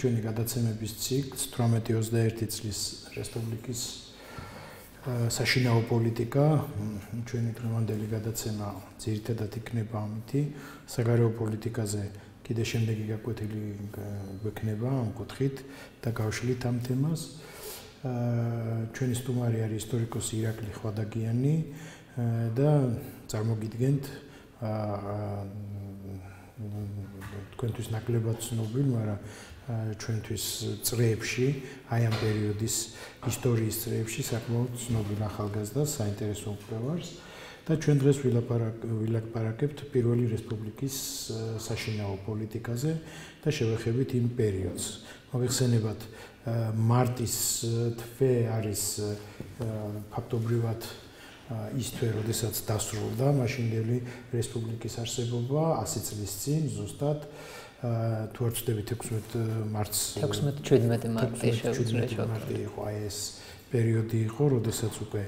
ჩვენი გადაცემების ციკლს 18-21 წლის რესპუბლიკის საშინაო პოლიტიკა ჩვენი დღევანდელი გადაცემა ძირითადად იქნება ამითი საგარეო პოლიტიკაზე კიდე შემდეგი გაკვეთილი გვექნება ამ კუთხით და გავშლით ამ თემას ჩვენი სტუმარი არის ისტორიკოსი ირაკლი ხვადაგიანი და წარმოგიდგენთ თქვენთვის ნაკლებად ცნობილ, მაგრამ ჩვენთვის წრეებში, აი ამ პერიოდის ისტორიის წრეებში საკმაოდ ცნობილ ახალგაზრდას, საინტერესო მკვლევარს და ჩვენ დღეს ვილაპარაკებთ პირველი რესპუბლიკის საშინაო პოლიტიკაზე და შევეხებით იმ პერიოდს. მოგეხსენებათ, მარტის თვე არის ფაქტობრივად ის თვე, როდესაც დასრულდა მაშინდელი რესპუბლიკის არსებობა 100 წლის წინ, ზუსტად თუ არ ვცდებით 16 მარტს 16-17 მარტი შეუძლია მარტი იყო აი ეს პერიოდი იყო, როდესაც უკვე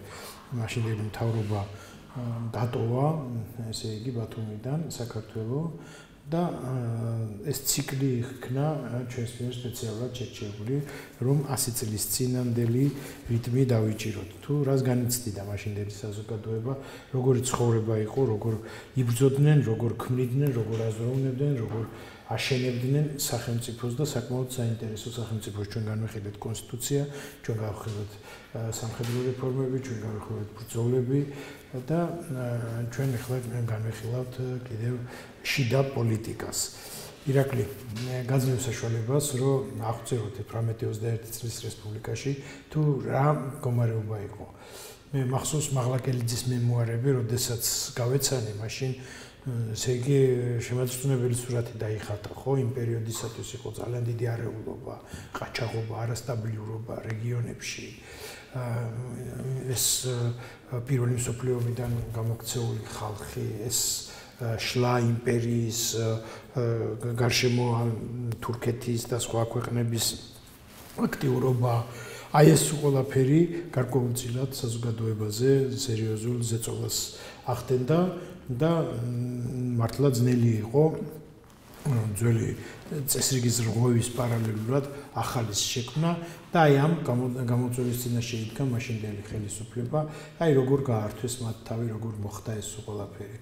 მაშინდელი მთავრობა დატოვა, ესე იგი ბათუმიდან საქართველოს და ეს ციკლი იქნა ჩვენს მიერ სპეციალურად შეჭრილი, რომ 100 წლის წინანდელი რიტმი დავიჭიროთ. თუ რას განიცდიდა მაშინდელი საზოგადოება, როგორი ცხოვრება იყო, როგორ იბრძოდნენ, როგორ ქმნიდნენ, როგორ აზროვნებდნენ, როგორ აშენებდნენ სახელმწიფოს და საკმაოდ საინტერესო სახელმწიფოს ჩვენ განვიხილეთ კონსტიტუცია, ჩვენ გავხილეთ სამხედრო რეფორმები, ჩვენ გავხილეთ ბრძოლები და ჩვენ ახლა განვიხილავთ კიდევ შიდა პოლიტიკას. ირაკლი, გაძლევ საშუალებას, რომ აღწეროთ 18-21 წლის რესპუბლიკაში თუ რა მდგომარეობა იყო. მე მახსოვს მაღლაკელიძის მემუარები, როდესაც გავეცანი, მაშინ ესე იგი შემაძღვნებელი სურათი დაიხატა, ხო, იმ პერიოდისათვის იყო ძალიან დიდი არეულობა, ყაჩაღობა, არასტაბილურობა რეგიონებში. ეს პირველი მსოფლიო ომიდან გამოქცეული ხალხი, ეს შლა იმპერიის გარშემო თურქეთის და სხვა ქვეყნების აქტიურობა, აი ეს ყველაფერი გარკვეულწილად საზოგადოებაზე სერიოზულ ზეწოლას ახდენდა და მართლა ძნელი იყო ძველი წესრიგის რღვევის პარალელურად ახალის შექმნა და აი ამ გამოწვევის წინაშე იდგა მაშინდელი ხელისუფლება, აი როგორ გაართვეს მათ თავი, როგორ მოხდა ეს ყველაფერი.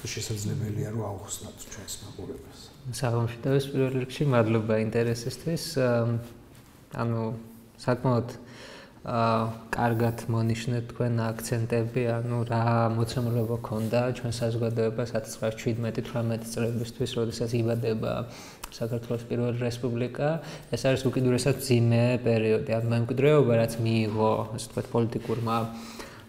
შესაძლებელია რომ აუხსნათ ჩვენს მაყურებელს. საღამოშიდავის პირველ რიგში მადლობა ინტერესისთვის. ანუ საკმაოდ კარგად მონიშნეთ თქვენ აქცენტები, ანუ რა მოცემულობა ჰქონდა ჩვენ საზოგადოებას 1917-18 წლებისთვის, როდესაც იბადება საქართველოს პირველი რესპუბლიკა. ეს არის უკიდურესად მძიმე პერიოდი. ანუ მემკვიდრეობა, რაც მიიღო, ასე ვთქვათ, პოლიტიკურმა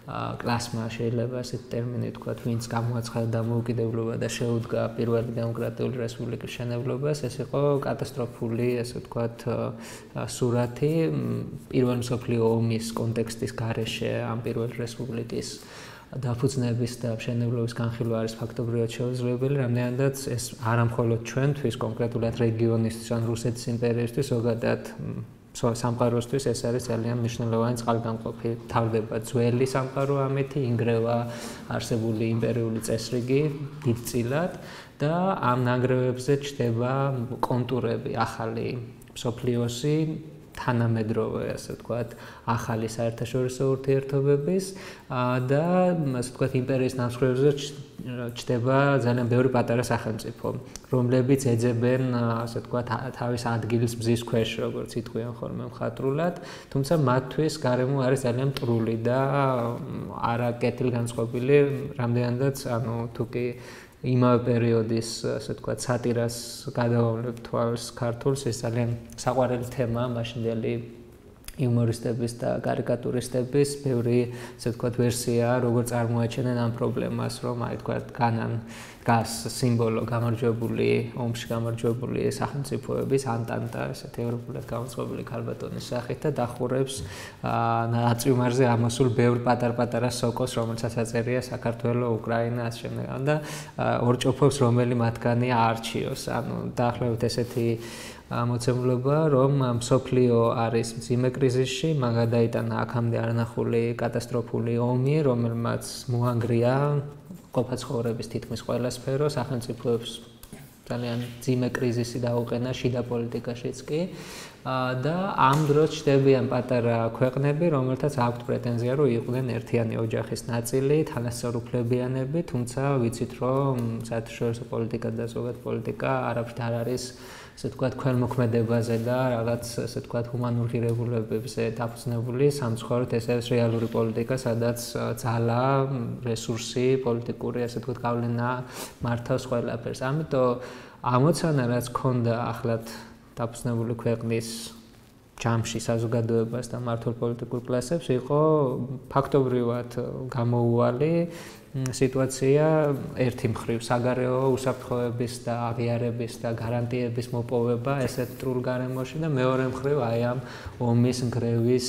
კლასმა შეიძლება ასეთ ტერმინით ვთქვათ, ვინც გამოაცხადა დამოუკიდებლობა და შეუდგა პირველი დემოკრატიული რესპუბლიკის მშენებლობას, ეს იყო კატასტროფული, ასე ვთქვათ, სურათი პირველი მსოფლიო ომის კონტექსტის გარეშე ამ პირველი რესპუბლიკის დაფუძნების და მშენებლობის განხილვა არის ფაქტობრივად შეუძლებელი, რამდენადაც ეს არა მხოლოდ ჩვენთვის, კონკრეტულად რეგიონისთვის, ან რუსეთის იმპერიისთვის, ზოგადად სამყაროსთვის ეს არის ძალიან მნიშვნელოვანი წყალგამყოფი. თავდება ძველი სამყარო ამეთი, ინგრევა არსებული იმპერიული წესრიგი დიდწილად და ამ ნანგრევებზე ჩდება კონტურები ახალი მსოფლიოსი, თანამედროვე, ასე ვთქვათ, ახალი საერთაშორისო ურთიერთობების და ასე ვთქვათ, იმპერიის ნამსხვრევებზე ჩდება ძალიან ბევრი პატარა სახელმწიფო, რომლებიც ეძებენ, ასე ვთქვათ, თავის ადგილს მზის ქვეშ, როგორც იტყვიან ხოლმე მხატვრულად, თუმცა მათთვის გარემო არის ძალიან მტრული და არა კეთილგანწყობილი, რამდენადაც, ანუ თუ კი იმავე პერიოდის, ასე ვთქვათ, სატირას გადავავლებ თვალს ქართულს, ეს ძალიან საყვარელი თემაა მაშინდელი იუმორისტების და კარიკატურისტების ბევრი, ასე ვთქვათ, ვერსია, როგორ წარმოაჩენენ ამ პრობლემას, რომ აი თქვა დგას სიმბოლო გამარჯვებული, ომში გამარჯვებული სახელმწიფოების ანტანტა, ესეთი ევროპულად გამოწყობილი ქალბატონის სახით და დახურებს ნაწვიმარზე ამოსულ ბევრ პატარ-პატარა სოკოს, რომელსაც აწერია საქართველო, უკრაინა, ასე შემდეგ. და ორჭოფობს რომელი მათგანია არჩიოს. ანუ დაახლოებით ესეთი მოცემულობა, რომ მსოფლიო არის მძიმე კრიზისში, მაგ გადაიტანა აქამდე არანახული კატასტროფული ომი, რომელმაც მოანგრია ყოფა ცხოვრების თითქმის ყველა სფერო, სახელმწიფოებს ძალიან მძიმე კრიზისი დაუყენა შიდა პოლიტიკაშიც კი და ამ დროს ჩნდებიან პატარა ქვეყნები, რომელთაც აქვთ პრეტენზია, რომ იყვნენ ერთიანი ოჯახის ნაწილი, თანასწორუფლებიანები, თუმცა ვიცით, რომ საერთაშორისო პოლიტიკა და ზოგადად პოლიტიკა არაფრით არ არის ესე ვთქვათ, ქველმოქმედებაზე და რაღაც ესე ვთქვათ, ჰუმანურ ღირებულებებზე დაფუძნებული, სამწუხაროდ ეს არის რეალური პოლიტიკა, სადაც ძალა, რესურსი, პოლიტიკური ესე ვთქვათ, გავლენა მართავს ყველაფერს. ამიტომ ამოცანა, რაც ჰქონდა ახლად დაფუძნებული ქვეყნის ჯამში საზოგადოებას და მართულ პოლიტიკურ კლასებს, იყო ფაქტობრივად გამოუვალი სიტუაცია ერთი მხრივ საგარეო უსაფრთხოების და აღიარების და გარანტიების მოპოვება ესეთ ტრულ გარემოში და მეორე მხრივ აი ამ ომის ნგრევის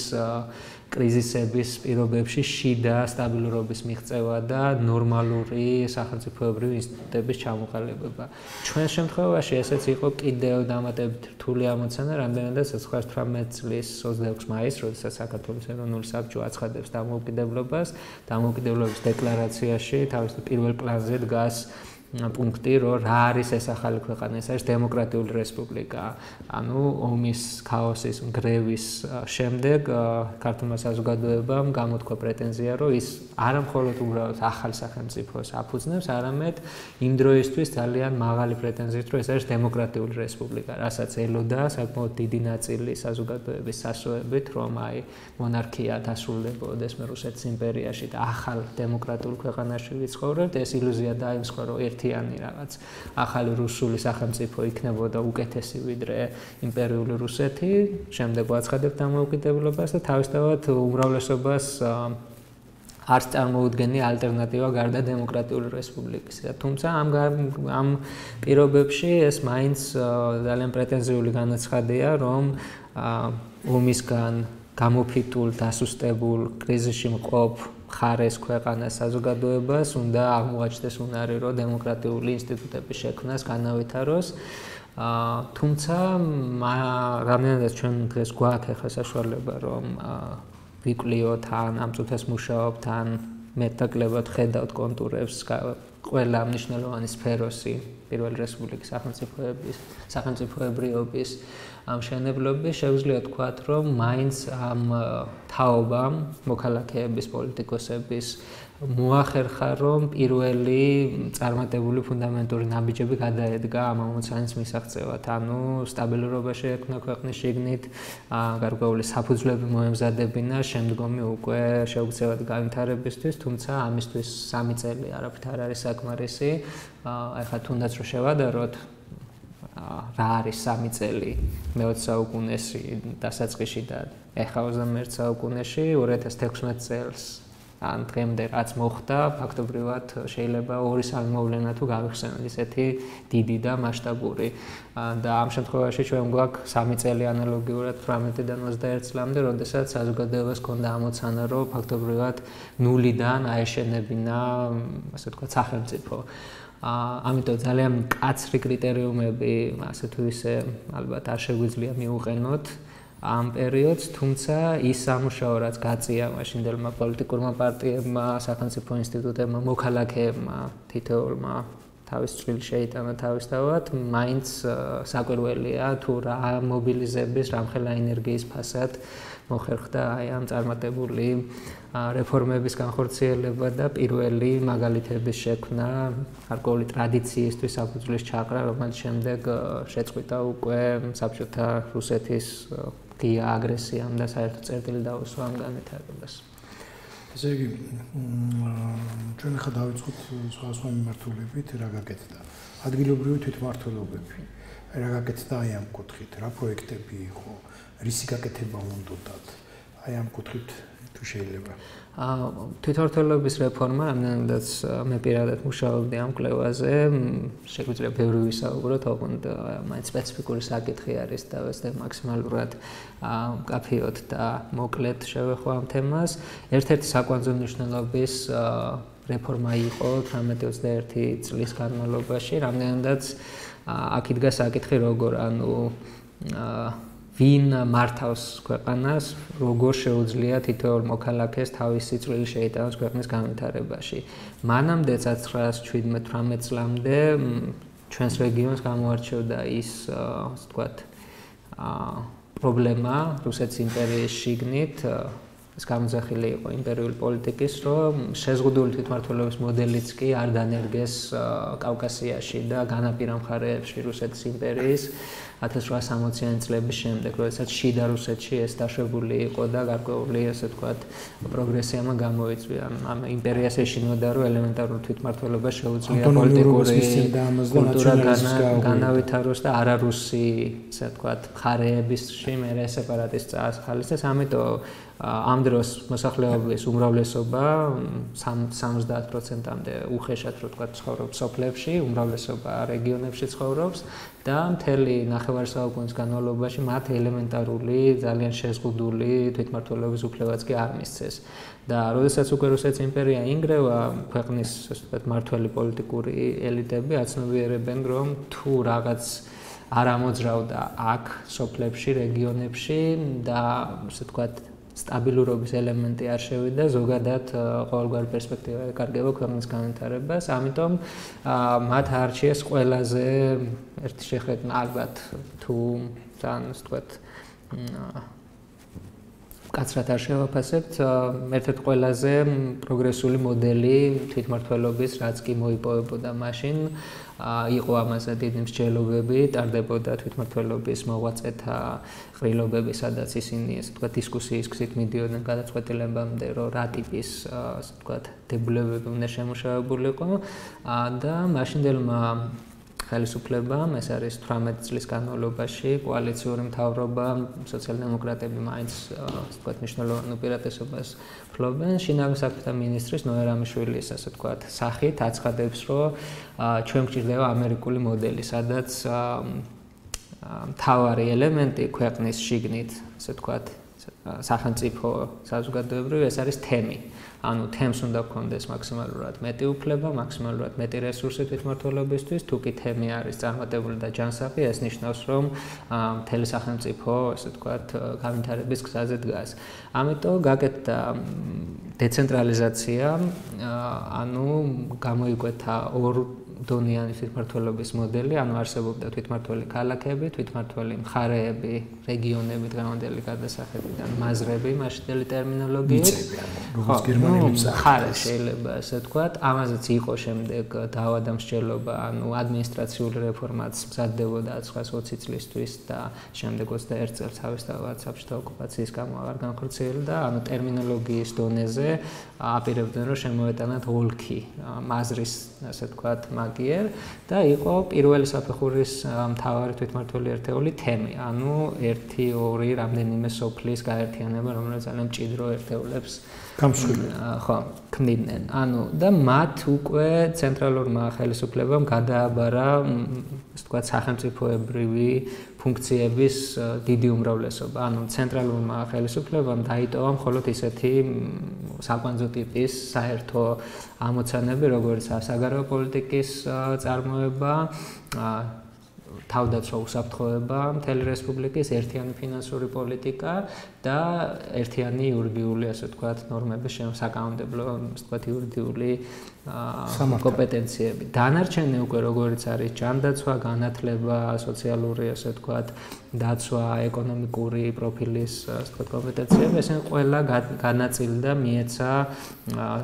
კრიზისების პირობებში შიდა სტაბილურობის მიღწევა და ნორმალური სახელმწიფოებრივი ინსტიტუტების ჩამოყალიბება. ჩვენს შემთხვევაში ესეც იყო კიდევ დამატებით რთული ამოცანა, რამდენადაც 1918 წლის 26 მაისს, როდესაც საქართველოს ეროვნული საბჭო აცხადებს დამოუკიდებლობას, დამოუკიდებლობის დეკლარაციაში თავის პირველ პლანზე დგას პუნქტი, რომ რა არის ეს ახალი ქვეყანა, ეს არის დემოკრატიული რესპუბლიკა. ანუ ომის ქაოსის ნგრევის შემდეგ ქართულმა საზოგადოებამ გამოთქვა პრეტენზია, რომ ის არა მხოლოდ უბრალოდ ახალ სახელმწიფოს აფუძნებს, არამედ იმ დროისთვის ძალიან მაღალი პრეტენზიით, რომ ეს არის დემოკრატიული რესპუბლიკა, რასაც elოდა საკმაოდ დიდი ნაწილი საზოგადოების სასოებით, რომ აი მონარქია დასრულდებოდეს მე რუსეთის იმპერიაში და ახალ დემოკრატიულ ქვეყანაში ვიცხოვრებთ, ეს ილუზია დაიმსხვრა, რომ ერთიანი რაღაც ახალი რუსული სახელმწიფო იქნებოდა უკეთესი ვიდრე იმპერიული რუსეთი, შემდეგ ვაცხადებთ დამოუკიდებლობას და თავისთავად უმრავლესობას არც წარმოუდგენია ალტერნატივა გარდა დემოკრატიული რესპუბლიკისა. თუმცა ამ პირობებში ეს მაინც ძალიან პრეტენზიული განაცხადია, რომ ომისგან გამოფიტულ, დასუსტებულ, კრიზისში მყოფ მხარეს ქვეყანას საზოგადოებას უნდა აღმოაჩნდეს უნარი, რომ დემოკრატიული ინსტიტუტების შექმნას განავითაროს. თუმცა რამდენადაც ჩვენ დღეს გვაქვს ახლა საშუალება, რომ ვიკვლიოთ ან ამ წუთას მუშაობთ, ან მეტნაკლებად ხედავთ კონტურებს ყველა მნიშვნელოვანი სფეროსი პირველი რესპუბლიკის სახელმწიფოებრიობის ამშენებლობის, შეგვიძლია ვთქვათ, რომ მაინც ამ თაობამ მოქალაქეების, პოლიტიკოსების მოახერხა, რომ პირველი წარმატებული ფუნდამენტური ნაბიჯები გადაედგა ამ ამოცანის მისაღწევად. ანუ სტაბილურობა შეექმნა ქვეყნის შიგნით, გარკვეული საფუძვლები მოემზადებინა შემდგომი უკვე შეუცვლელად განვითარებისთვის, თუმცა ამისთვის 3 წელი არაფრით არ არის საკმარისი. ახლა თუნდაც რომ შევადაროთ რა არის 3 წელი მე-20 საუკუნეში დასაწყისში და ახლა 21 საუკუნეში 2016 წელს ან დღემდე რაც მოხდა, ფაქტობრივად შეიძლება 2-3 მოვლენა თუ გავიხსენოთ ისეთი დიდი და მასშტაბური. და ამ შემთხვევაში ჩვენ გვაქვს 3 წელი ანალოგიურად 18-დან 21 წლამდე, როდესაც საზოგადოებას ჰქონდა ამოცანა, რომ ფაქტობრივად ნულიდან აეშენებინა, ასე ვთქვათ, სახელმწიფო. ამიტომ ძალიან მკაცრი კრიტერიუმები, ასე თუ ისე, ალბათ არ შეგვიძლია მიუყენოთ ამ პერიოდს, თუმცა ის სამუშაო, რაც გაწია მაშინდელმა პოლიტიკურმა პარტიებმა, სახელმწიფო ინსტიტუტებმა, მოქალაქეებმა, თითოეულმა თავის წვლილი შეიტანა თავისთავად, მაინც საკვირველია თუ რა მობილიზების, რამხელა ენერგიის ფასად მოხერხდა აი ამ წარმატებული რეფორმების განხორციელება და პირველი მაგალითების შექმნა, გარკვეული ტრადიციისთვის საფუძვლის ჩაყრა, რომელიც შემდეგ შეწყვიტა უკვე საბჭოთა რუსეთის ღია აგრესიამ და საერთო წერტილი დაუსვა ამ განვითარებას. ესე იგი, ჩვენ ახლა დავიწყოთ სხვადასხვა მიმართულებით, რა გაკეთდა. ადგილობრივი თვითმმართველობები, რა გაკეთდა აი ამ კუთხით, რა პროექტები იყო, რისი გაკეთება უნდათ. აი ამ კუთხით თუ შეიძლება. თვითმმართველობის რეფორმა, რამდენადაც მე პირადად მუშაობდი ამ კვლევაზე, შეგვიძლია ბევრი ვისაუბროთ, ოღონდ მაინც სპეციფიკური საკითხი არის და ვეცდებ მაქსიმალურად მკაფიოდ და მოკლედ შევეხო ამ თემას. ერთ-ერთი საკვანძო მნიშვნელობის რეფორმა იყო 18-21 წლის განმავლობაში, რამდენადაც აქ იდგა საკითხი როგორ, ვინ მართავს ქვეყანას, როგორ შეუძლია თითოეულ მოქალაქეს თავისი წვლილი შეიტანოს ქვეყნის განვითარებაში. მანამდე 1917-18 წლამდე ჩვენს რეგიონს გამოარჩევდა ის, ასე ვთქვათ, პრობლემა რუსეთის იმპერიის შიგნით, ეს გამოძახილი იყო იმპერიული პოლიტიკის, რომ შეზღუდული თვითმმართველობის მოდელიც კი არ დანერგეს კავკასიაში და განაპირა მხარეებში რუსეთის იმპერიის 1860-იანი წლების შემდეგ, როდესაც შიდა რუსეთში ეს დაშვებული იყო და გარკვეული, ასე ვთქვათ, პროგრესიამა გამოიწვია. ამ იმპერიას ეშინოდა, რომ ელემენტარული თვითმმართველობა შეუძლია პოლიტიკური კულტურა განავითაროს და არარუსი, ასე ვთქვათ, მხარეებისში მერე სეპარატისტ ახალისეს, ამიტომ ამ დროს მოსახლეობის უმრავლესობა 70%-მდე უხეშად, რო ვთქვათ, ცხოვრობს სოფლებში, უმრავლესობა რეგიონებში ცხოვრობს და მთელი ნახევარი საუკუნის განმავლობაში მათ ელემენტარული, ძალიან შეზღუდული თვითმმართველობის უფლებაც კი არ მისცეს. და როდესაც უკვე რუსეთის იმპერია ინგრევა, ქვეყნის, ასე ვთქვათ, მმართველი პოლიტიკური ელიტები აცნობიერებენ, რომ თუ რაღაც არ ამოძრავდა აქ სოფლებში, რეგიონებში და, ასე ვთქვათ, სტაბილურობის ელემენტი არ შევიდა, ზოგადად ყოველგვარი პერსპექტივა ეკარგება ქვეყნის განვითარებას, ამიტომ მათ არჩიეს ყველაზე ერთი შეხედვით ალბათ თუ ძალიან, ასე ვთქვათ, კაცრად არ შევაფასებთ, ერთ-ერთი ყველაზე პროგრესული მოდელი თვითმმართველობის, რაც კი მოიპოვებოდა მაშინ, იყო ამაზე დიდი მსჯელობები, ტარდებოდა თვითმმართველობის მოღვაწეთა ყრილობები, სადაც ისინი, ასე ვთქვათ, დისკუსიის გზით მიდიოდნენ გადაწყვეტილებამდე, რომ რა ტიპის, ასე ვთქვათ, დებულებები უნდა შემუშავებულიყო და მაშინდელმა ხელისუფლებამ, ეს არის 18 წლის განმავლობაში, კოალიციური მთავრობა, სოციალ-დემოკრატები მაინც, ასე ვთქვათ, მნიშვნელოვან უპირატესობას ფლობენ. შინაგან საქმეთა მინისტრის ნოერამიშვილის, ასე ვთქვათ, სახით აცხადებს, რომ ჩვენ გვჭირდება ამერიკული მოდელი, სადაც მთავარი ელემენტი ქვეყნის შიგნით, ასე ვთქვათ, სახელმწიფო საზოგადოებრივი, ეს არის თემი. ანუ თემს უნდა გქონდეს მაქსიმალურად მეტი უფლება, მაქსიმალურად მეტი რესურსი თვითმმართველობისთვის, თუ კი თემი არის წარმატებული და ჯანსაღი, ეს ნიშნავს, რომ მთელი სახელმწიფო, ასე ვთქვათ, განვითარების გზაზე დგას. ამიტომ გაკეთდა დეცენტრალიზაცია, ანუ გამოიკვეთა ორდონიანი თვითმმართველობის მოდელი, ანუ არსებობდა თვითმმართველი ქალაქები, თვითმმართველი მხარეები, რეგიონები, დღევანდელი გადასახედიდან მაზრები, მაშინდელი ტერმინოლოგიით. მხარე შეიძლება ასე ვთქვათ, ამაზეც იყო შემდეგ დავა და მსჯელობა, ანუ ადმინისტრაციული რეფორმაც მზადდებოდა 1920 წლისთვის და შემდეგ 21 წელს თავისთავად საბჭოთა ოკუპაციის გამო აღარ განხორციელდა, ანუ ტერმინოლოგიის დონეზე აპირებდნენ, რომ შემოეტანათ ოლქი, მაზრის, ასე ვთქვათ, მაგიერ და იყო პირველი საფეხურის მთავარი თვითმმართველი ერთეული თემი, ანუ 1-2 რამდენიმე სოფლის გაერთიანება, რომელიც ძალიან მჭიდრო ერთეულებს ხო, ქმნიდნენ. ანუ და მათ უკვე ცენტრალურმა ხელისუფლებამ გადააბარა, ასე ვთქვათ, სახელმწიფოებრივი ფუნქციების დიდი უმრავლესობა. ანუ ცენტრალურმა ხელისუფლებამ დაიტოვა მხოლოდ ისეთი საკვანძო ტიპის საერთო ამოცანები, როგორც საგარეო პოლიტიკის წარმოება, თავდაცვა უსაფრთხოება მთელი რესპუბლიკის, ერთიანი ფინანსური პოლიტიკა და ერთიანი იურიდიული, ასე ვთქვათ, ნორმების საკანონმდებლო, ასე ვთქვათ, იურიდიული კომპეტენციები. დანარჩენი უკვე როგორიც არის ჯანდაცვა, განათლება, სოციალური, ასე ვთქვათ, დაცვა, ეკონომიკური პროფილის, ასე ვთქვათ, კომპეტენციები, ესენ ყველა განაწილდა მიეცა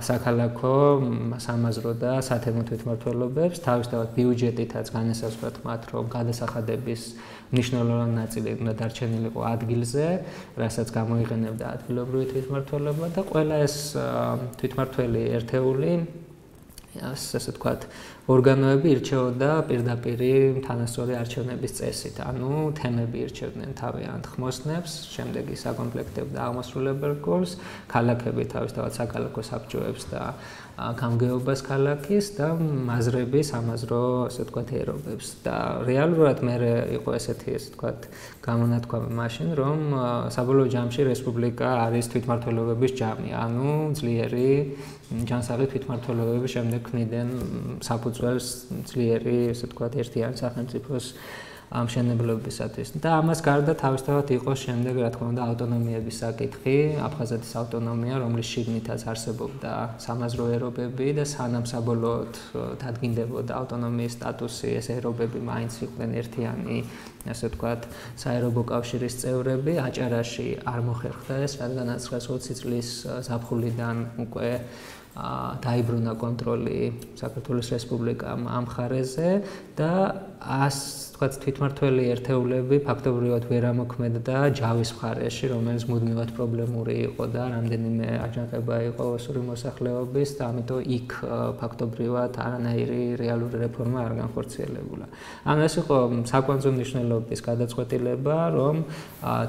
საქალაქო, სამაზრო და სათემო თვითმმართველობებს, თავისთავად ბიუჯეტითაც განესაზღვრათ მათ, რომ გადასახადების მნიშვნელოვანი ნაწილი უნდა დარჩენილიყო ადგილზე, რასაც გამოიყენებდა ადგილობრივი თვითმმართველობა და ყველა ეს თვითმმართველი ერთეული, ასე ვთქვათ, ორგანოები ირჩეოდა პირდაპირი თანასწორი არჩევნების წესით, ანუ თემები ირჩევდნენ თავიანთ ხმოსნებს, შემდეგ ის აკომპლექტებდა აღმასრულებელ გულს, ქალაქები თავისთავად საქალაქო საბჭოებს და გამგეობას ქალაქის და მაზრები სამაზრო, ასე ვთქვათ, ერობებს. და რეალურად მე იყო ესეთი, ასე ვთქვათ, გამონათქვამი მაშინ, რომ საბოლოო ჯამში რესპუბლიკა არის თვითმმართველობების ჯამი, ანუ ძლიერი ჯანსაღი თვითმმართველობების შემდეგ ქმნიდნენ საფუძველს ძლიერი, ასე ვთქვათ, ერთიანი სახელმწიფოს ამშენებლობისათვის. და ამას გარდა თავისთავად იყო შემდეგ, რა თქმა უნდა, ავტონომიების საკითხი, აფხაზეთის ავტონომია, რომლის შიგნითაც არსებობდა სამაზრო ერობები და სანამ საბოლოოდ დადგინდებოდა ავტონომიის სტატუსი, ეს ერობები მაინც იყვნენ ერთიანი, ასე ვთქვათ, საერობო კავშირის წევრები. აჭარაში არ მოხერხდა ეს, რადგან 1920 წლის ზაფხულიდან უკვე დაიბრუნა კონტროლი საქართველოს რესპუბლიკამ ამ მხარეზე და ვთქვათ, თვითმმართველი ერთეულები ფაქტობრივად ვერ ამოქმედდა ჯავის მხარეში, რომელიც მუდმივად პრობლემური იყო და რამდენიმე აჯანყება იყო ოსური მოსახლეობის და ამიტომ იქ ფაქტობრივად არანაირი რეალური რეფორმა არ განხორციელებულა. ანუ ეს იყო საკვანძო მნიშვნელობის გადაწყვეტილება, რომ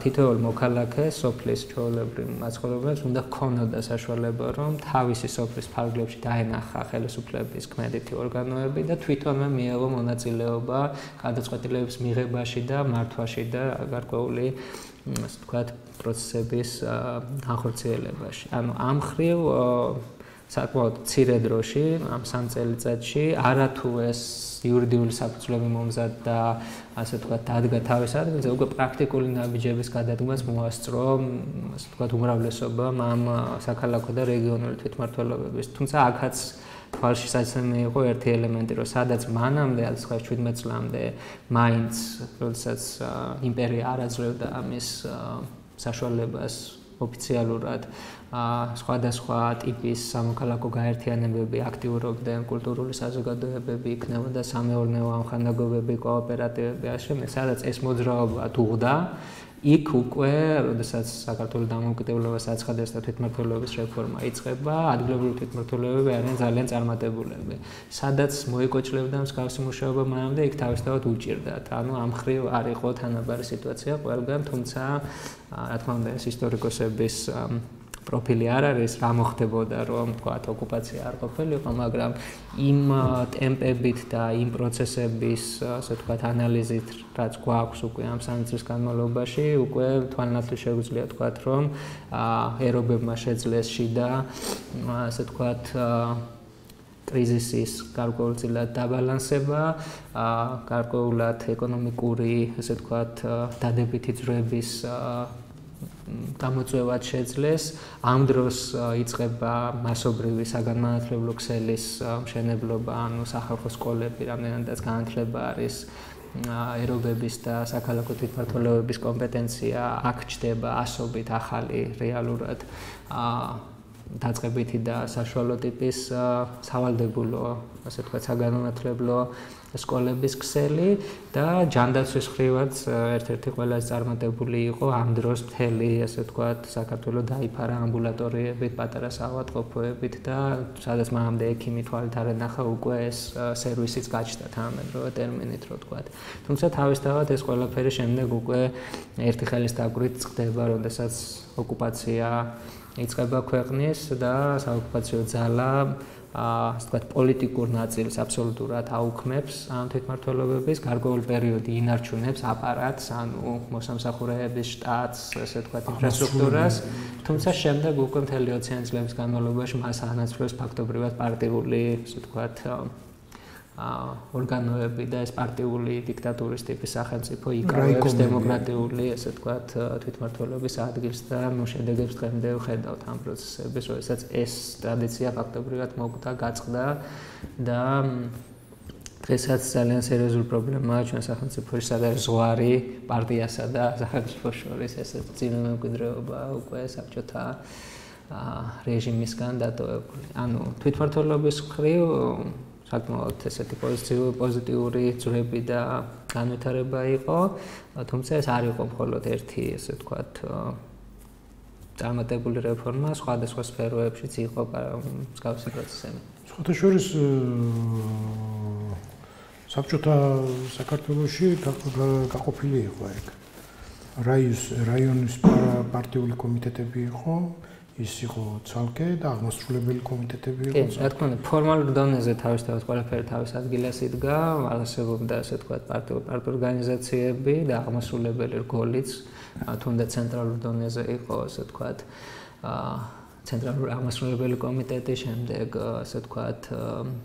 თითოეულ მოქალაქეს, სოფლის ჩვეულებრივ მაცხოვრებელს უნდა ჰქონოდა საშუალება, რომ თავისი სოფლის ფარგლებში დაენახა ხელისუფლების ქმედითი ორგანოები და თვითონვე მიეღო მონაწილეობა გადაწყვეტილების მიღებაში და მართვაში და გარკვეული, ასე ვთქვათ, პროცესების განხორციელებაში. ანუ ამ მხრივ საკმაოდ მცირე დროში, ამ 3 წელიწადში, არათუ ეს იურიდიული საფუძვლები მომზადდა, ასე ვთქვათ, დადგა თავის ადგილზე, უკვე პრაქტიკული ნაბიჯების გადადგმას მოასწრო, ასე ვთქვათ, უმრავლესობამ ამ საქალაქო და რეგიონული თვითმმართველობების. თუმცა აქაც თვალში საცემი იყო ერთი ელემენტი, რომ სადაც მანამდე 17 წლამდე მაინც, როდესაც იმპერია არ აძლევდა ამის საშუალებას ოფიციალურად, სხვადასხვა ტიპის სამოქალაქო გაერთიანებები აქტიურობდნენ, კულტურული საზოგადოებები იქნებოდა, სამეურნეო ამხანაგობები, კოოპერატივები, ასე, სადაც ეს მოძრაობა დუღდა, იქ უკვე, როდესაც საქართველოს დამოუკიდებლობას აცხადებს და თვითმმართველობის რეფორმა იწყება, ადგილობრივი თვითმმართველობები არიან ძალიან წარმატებულები. სადაც მოიკოჭლებდა მსგავსი მუშაობა მანამდე, იქ თავისთავად უჭირდათ. ანუ ამ მხრივ არ იყო თანაბარი სიტუაცია ყველგან, თუმცა, რა თქმა უნდა, ეს ისტორიკოსების პროფილი არ არის, რა მოხდებოდა, რომ თქვათ, ოკუპაცია არ ყოფილიყო, მაგრამ იმ ტემპებით და იმ პროცესების, ასე ვთქვათ, ანალიზით, რაც გვაქვს უკვე ამ 3 წლის განმავლობაში, უკვე თვალნათლივ შეგვიძლია ვთქვათ, რომ ერობებმა შეძლეს შიდა, ასე ვთქვათ, კრიზისის გარკვეულწილად დაბალანსება, გარკვეულად ეკონომიკური, ასე ვთქვათ, დადებითი ძვრების გამოწვევად შეძლეს. ამ დროს იწყება მასობრივი საგანმანათლებლო ქსელის მშენებლობა, ანუ სახალხო სკოლები, რამდენადაც განათლება არის ერობების და საქალაქო თვითმმართველობების კომპეტენცია, აქ ჩდება ასობით ახალი რეალურად დაწყებითი და საშუალო ტიპის სავალდებულო, ასე ვთქვათ, საგანმანათლებლო სკოლების ქსელი და ჯანდაცვის მხრივაც ერთ-ერთი ყველაზე წარმატებული იყო ამ დროს მთელი, ასე ვთქვათ, საქართველო დაიფარა ამბულატორიებით, პატარა საავადმყოფოებით და სადაც მანამდე ექიმი თვალით არ ენახა, უკვე ეს სერვისიც გაჩნდა თანამედროვე ტერმინით, რო ვთქვათ. თუმცა თავისთავად ეს ყველაფერი შემდეგ უკვე ერთი ხელის დაკვირვით წყდება, როდესაც ოკუპაცია იწყება ქვეყნის და საოკუპაციო ძალა ასე ვთქვათ, პოლიტიკურ ნაწილს აბსოლუტურად აუქმებს ამ თვითმმართველობების, გარკვეულ პერიოდი ინარჩუნებს აპარატს, ანუ მოსამსახურეების შტატს, ასე ვთქვათ, ინფრასტრუქტურას, თუმცა შემდეგ უკვე მთელი 20 წლების განმავლობაში მას ანაცვლებს ფაქტობრივად პარტიული, ასე ვთქვათ, ორგანოები და ეს პარტიული დიქტატურის ტიპის სახელმწიფო იკავებს დემოკრატიული, ასე ვთქვათ, თვითმმართველობის ადგილს და შედეგებს დღემდე ვხედავთ ამ პროცესების, როდესაც ეს ტრადიცია ფაქტობრივად მოკვდა, გაწყდა და დღესაც ძალიან სერიოზული პრობლემაა ჩვენ სახელმწიფოში, სადაც ზღვარი პარტიასა და სახელმწიფოს შორის ესეც ძიმე მემკვიდრეობა უკვე საბჭოთა რეჟიმისგან დატოვებული. ანუ თვითმმართველობის მხრივ საკმაოდ ესეთი პოზიტიური ძვრები და განვითარება იყო, თუმცა ეს არ იყო მხოლოდ ერთი, ესე ვთქვათ, წარმატებული რეფორმა, სხვადასხვა სფეროებშიც იყო მსგავსი პროცესები. სხვათა შორის საბჭოთა საქართველოში გაყოფილი იყო ეგ. რაიონის პარტიული კომიტეტები იყო, ის იყო ცალკე და აღმასრულებელი კომიტეტები იყო. კი, რა თქმა უნდა, ფორმალურ დონეზე თავისთავად ყველაფერი თავის ადგილას იდგა, არსებობდა ასე ვთქვათ პარტიული ორგანიზაციები და აღმასრულებელი რგოლიც, თუნდაც ცენტრალურ დონეზე იყო ასე ვთქვათ ცენტრალური აღმასრულებელი კომიტეტი, შემდეგ ასე ვთქვათ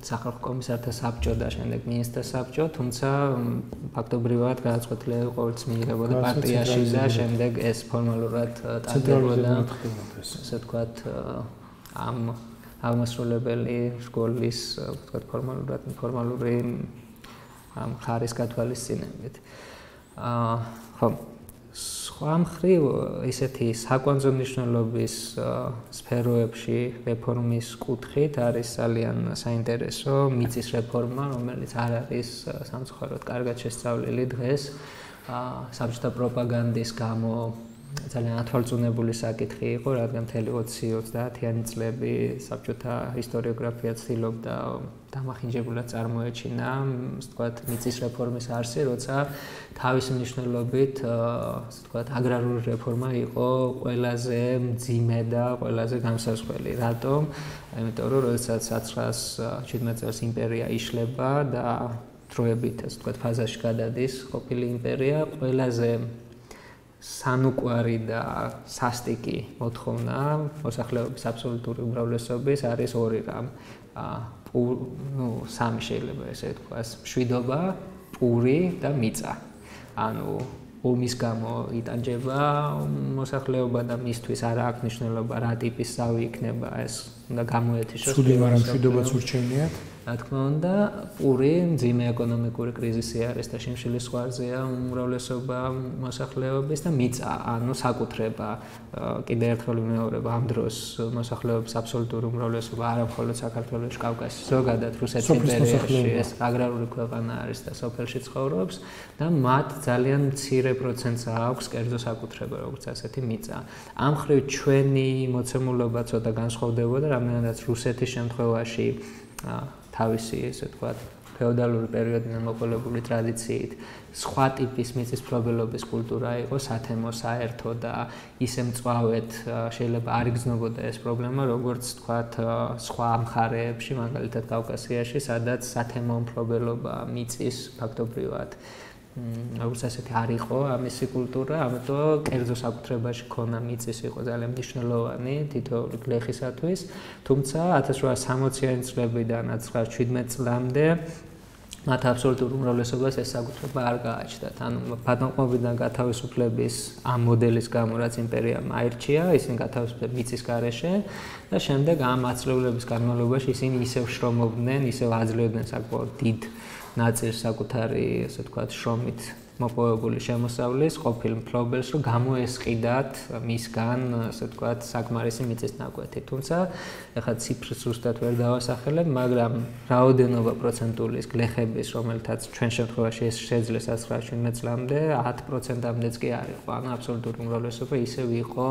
სახალხო კომისართა საბჭო და შემდეგ მინისტრთა საბჭო, თუმცა ფაქტობრივად გადაწყვეტილება ყოველთვის მიიღებოდა პარტიაში და შემდეგ ეს ფორმალურად ტარდებოდა ასე ვთქვათ ამ აღმასრულებელი რგოლის ვთქვათ ფორმალური მხარის გათვალისწინებით. ხო სხვა მხრივ ისეთი საკვანძო მნიშვნელობის სფეროებში რეფორმის კუთხით არის ძალიან საინტერესო მიწის რეფორმა, რომელიც არ არის სამწუხაროდ კარგად შესწავლილი დღეს. საბჭოთა პროპაგანდის გამო ძალიან ათვალწუნებული საკითხი იყო, რადგან მთელი 20-30-იანი წლები საბჭოთა ისტორიოგრაფია ცდილობდა დამახინჯებულად წარმოეჩინა, ასე ვთქვათ, მიწის რეფორმის არსი, როცა თავისი მნიშვნელობით, ასე ვთქვათ, აგრარული რეფორმა იყო ყველაზე მძიმე და ყველაზე განსაზღვრელი. რატომ? იმიტომ რომ როდესაც 1917 წელს იმპერია იშლება და დროებით, ასე ვთქვათ, ფაზაში გადადის ყოფილი იმპერია, ყველაზე სანუკვარი და სასტიკი მოთხოვნა მოსახლეობის აბსოლუტური უმრავლესობის არის ორი რამ. სამი შეიძლება ესე ვთქვას, მშვიდობა, პური და მიწა. ანუ ომის გამო იტანჯება მოსახლეობა და მისთვის არ აქვს მნიშვნელობა რა ტიპის ზავი იქნება ეს უნდა გამოეთიშოს. ცუდი მაგრამ მშვიდობაც ურჩევნიათ. რა თქმა უნდა, პური მძიმე ეკონომიკური კრიზისი არის და შიმშილის ზღვარზეა უმრავლესობა მოსახლეობის და მიწა, ანუ საკუთრება, კიდევ ერთხელ ვიმეორებ, ამ დროს მოსახლეობის აბსოლუტური უმრავლესობა არა მხოლოდ საქართველოს, კავკასიის, ზოგადად რუსეთის იმპერიაში ეს აგრარული ქვეყანა არის და სოფელში ცხოვრობს და მათ ძალიან მცირე პროცენტს აქვს კერძო საკუთრება, როგორც ასეთი მიწა. ამ მხრივ ჩვენი მოცემულობა ცოტა განსხვავდებოდა, რამდენადაც რუსეთის შემთხვევაში თავისი, ესე ვთქვათ, ფეოდალური პერიოდიდან მოყოლებული ტრადიციით სხვა ტიპის მიწის მფლობელობის კულტურა იყო, სათემო, საერთო და ისე მწვავედ შეიძლება არ იგრძნობოდა ეს პრობლემა, როგორც ვთქვათ, სხვა მხარეებში, მაგალითად კავკასიაში, სადაც სათემო მფლობელობა მიწის ფაქტობრივად როგორც ასეთი არ იყო ამისი კულტურა, ამიტომ კერძო საკუთრებაში ქონა მიწის იყო ძალიან მნიშვნელოვანი თითოეული გლეხისათვის, თუმცა 1860-იანი წლებიდან 1917 წლამდე მათ აბსოლუტურ უმრავლესობას ეს საკუთრება არ გააჩნდათ. ანუ პატიმრობიდან გათავისუფლების ამ მოდელის გამო, რაც იმპერიამ აირჩია, ისინი გათავისუფლდნენ მიწის გარეშე და შემდეგ ამ ათწლეულების განმავლობაში ისინი ისევ შრომობდნენ, ისევ აძლევდნენ საკმაოდ დიდ ნაწილს საკუთარი, ასე ვთქვათ, შრომით მოპოვებული შემოსავლის ყოფილ მფლობელს, რომ გამოესყიდათ მისგან, ასე ვთქვათ, საკმარისი მიწის ნაკვეთი. თუმცა, ეხლა ციფრს ზუსტად ვერ დავასახელებ, მაგრამ რაოდენობა პროცენტულის გლეხების, რომელთაც ჩვენ შემთხვევაში ეს შეძლეს 1917 წლამდე 10%-მდეც კი არ იყო. ანუ აბსოლუტური უმრავლესობა ისევ იყო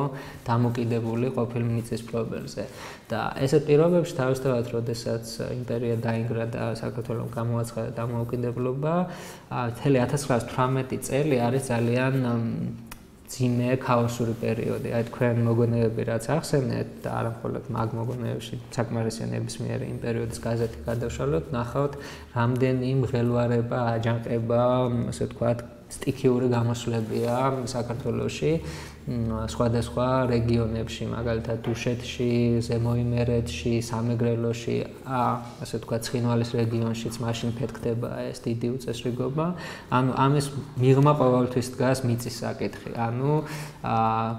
დამოკიდებული ყოფილ მიწის მფლობელზე. და ესეთ პირობებში თავისთავად, როდესაც იმპერია დაინგრა და საქართველოს გამოაცხადა დამოუკიდებლობა, მთელი 1918 წელი არის ძალიან მძიმე ქაოსური პერიოდი. აი თქვენ მოგონებები რაც ახსენეთ და არა მხოლოდ მაგ მოგონებებში საკმარისია ნებისმიერი იმ პერიოდის გაზეთი გადავშალოთ, ნახავთ რამდენი მღელვარება, აჯანყება, ასე ვთქვათ, სტიქიური გამოსვლებია საქართველოში სხვადასხვა რეგიონებში, მაგალითად დუშეთში, ზემო იმერეთში, სამეგრელოში, ასე ვთქვათ, ცხინვალის რეგიონშიც მაშინ ფეთქდება ეს დიდი უწესრიგობა. ანუ ამის მიღმა ყოველთვის დგას მიწის საკითხი. ანუ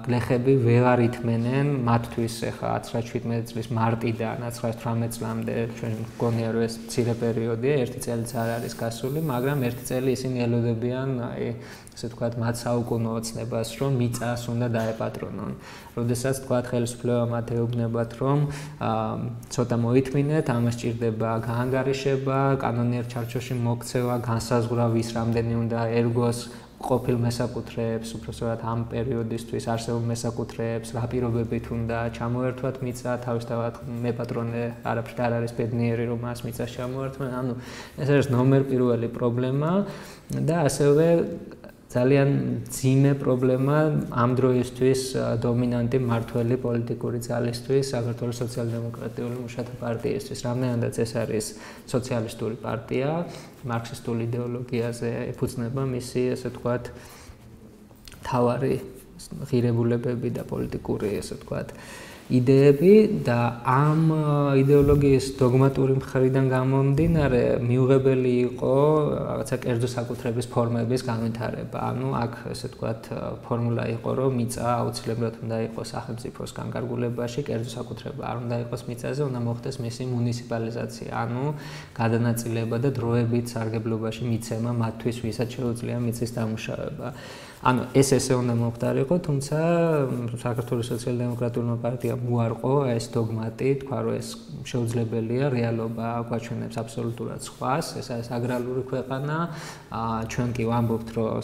გლეხები ვეღარ ითმენენ მათთვის ეხა 1917 წლის მარტიდან 1918 წლამდე ჩვენ გონია რომ ეს მცირე პერიოდია, ერთი წელიც არ არის გასული, მაგრამ ერთი წელი ისინი ელოდებიან ასე ვთქვათ, მათ საუკუნო ოცნებას, რომ მიწას უნდა დაეპატრონონ. როდესაც ვთქვათ, ხელისუფლება მათ ეუბნებათ, რომ ცოტა მოითმინეთ, ამას სჭირდება გაანგარიშება, კანონიერ ჩარჩოში მოქცევა, განსაზღვრა ვის რამდენი უნდა ერგოს, ყოფილ მესაკუთრეებს, უბრალოდ ამ პერიოდისთვის არსებულ მესაკუთრეებს, რა პირობებით უნდა ჩამოერთვათ მიწა, თავისთავად მეპატრონე არაფრით არ არის ბედნიერი, რომ მას მიწას ჩამოერთვენ. ანუ ეს არის ნომერ პირველი პრობლემა და ასევე ძალიან ძიმე პრობლემა ამ დროისთვის დომინანტი მმართველი პოლიტიკური ძალისთვის, საქართველოს სოციალ-დემოკრატიული მუშათა პარტიისთვის. რამდენადაც ეს არის სოციალისტური პარტია, მარქსისტული იდეოლოგიაზე ეფუძნება მისი, ასე ვთქვათ, თავარი ღირებულებები და პოლიტიკური, ასე ვთქვათ, იდეები და ამ იდეოლოგიის დოგმატური მხრიდან გამომდინარე მიუღებელი იყო რაღაცა კერძო საკუთრების ფორმების განვითარება. ანუ აქ ესე ვთქვათ ფორმულა იყო, რომ მიწა აუცილებლად უნდა იყოს სახელმწიფოს განკარგულებაში, კერძო საკუთრება არ უნდა იყოს მიწაზე, უნდა მოხდეს მისი მუნიციპალიზაცია, ანუ გადანაწილება და დროებით სარგებლობაში მიცემა მათთვის, ვისაც შეუძლია მიწის დამუშავება. ანუ ესე უნდა მომხდარიყო, თუმცა საქართველოს სოციალ-დემოკრატიულმა პარტიამ უარყო ეს დოგმატი, თქვა რომ ეს შეუძლებელია, რეალობა გვაჩვენებს აბსოლუტურად სხვას, ეს არის აგრარული ქვეყანა, ჩვენ კი ვამბობთ, რომ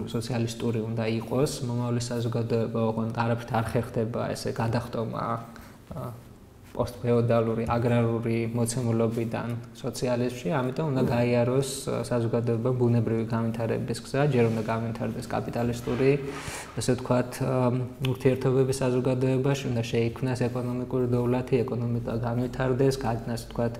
სოციალისტური უნდა იყოს, მომავალი საზოგადოება, ოღონდ არაფრით არ ხერხდება ესე გადახტომა პოსტფეოდალური აგრარული მოცემულობიდან სოციალიზმში, ამიტომ უნდა გაიაროს საზოგადოება ბუნებრივი განვითარების გზა, ჯერ უნდა განვითარდეს კაპიტალისტური, ასე ვთქვათ, ურთიერთობების საზოგადოებაში, უნდა შეიქმნას ეკონომიკური დოვლათი, ეკონომიკა განვითარდეს, ასე ვთქვათ,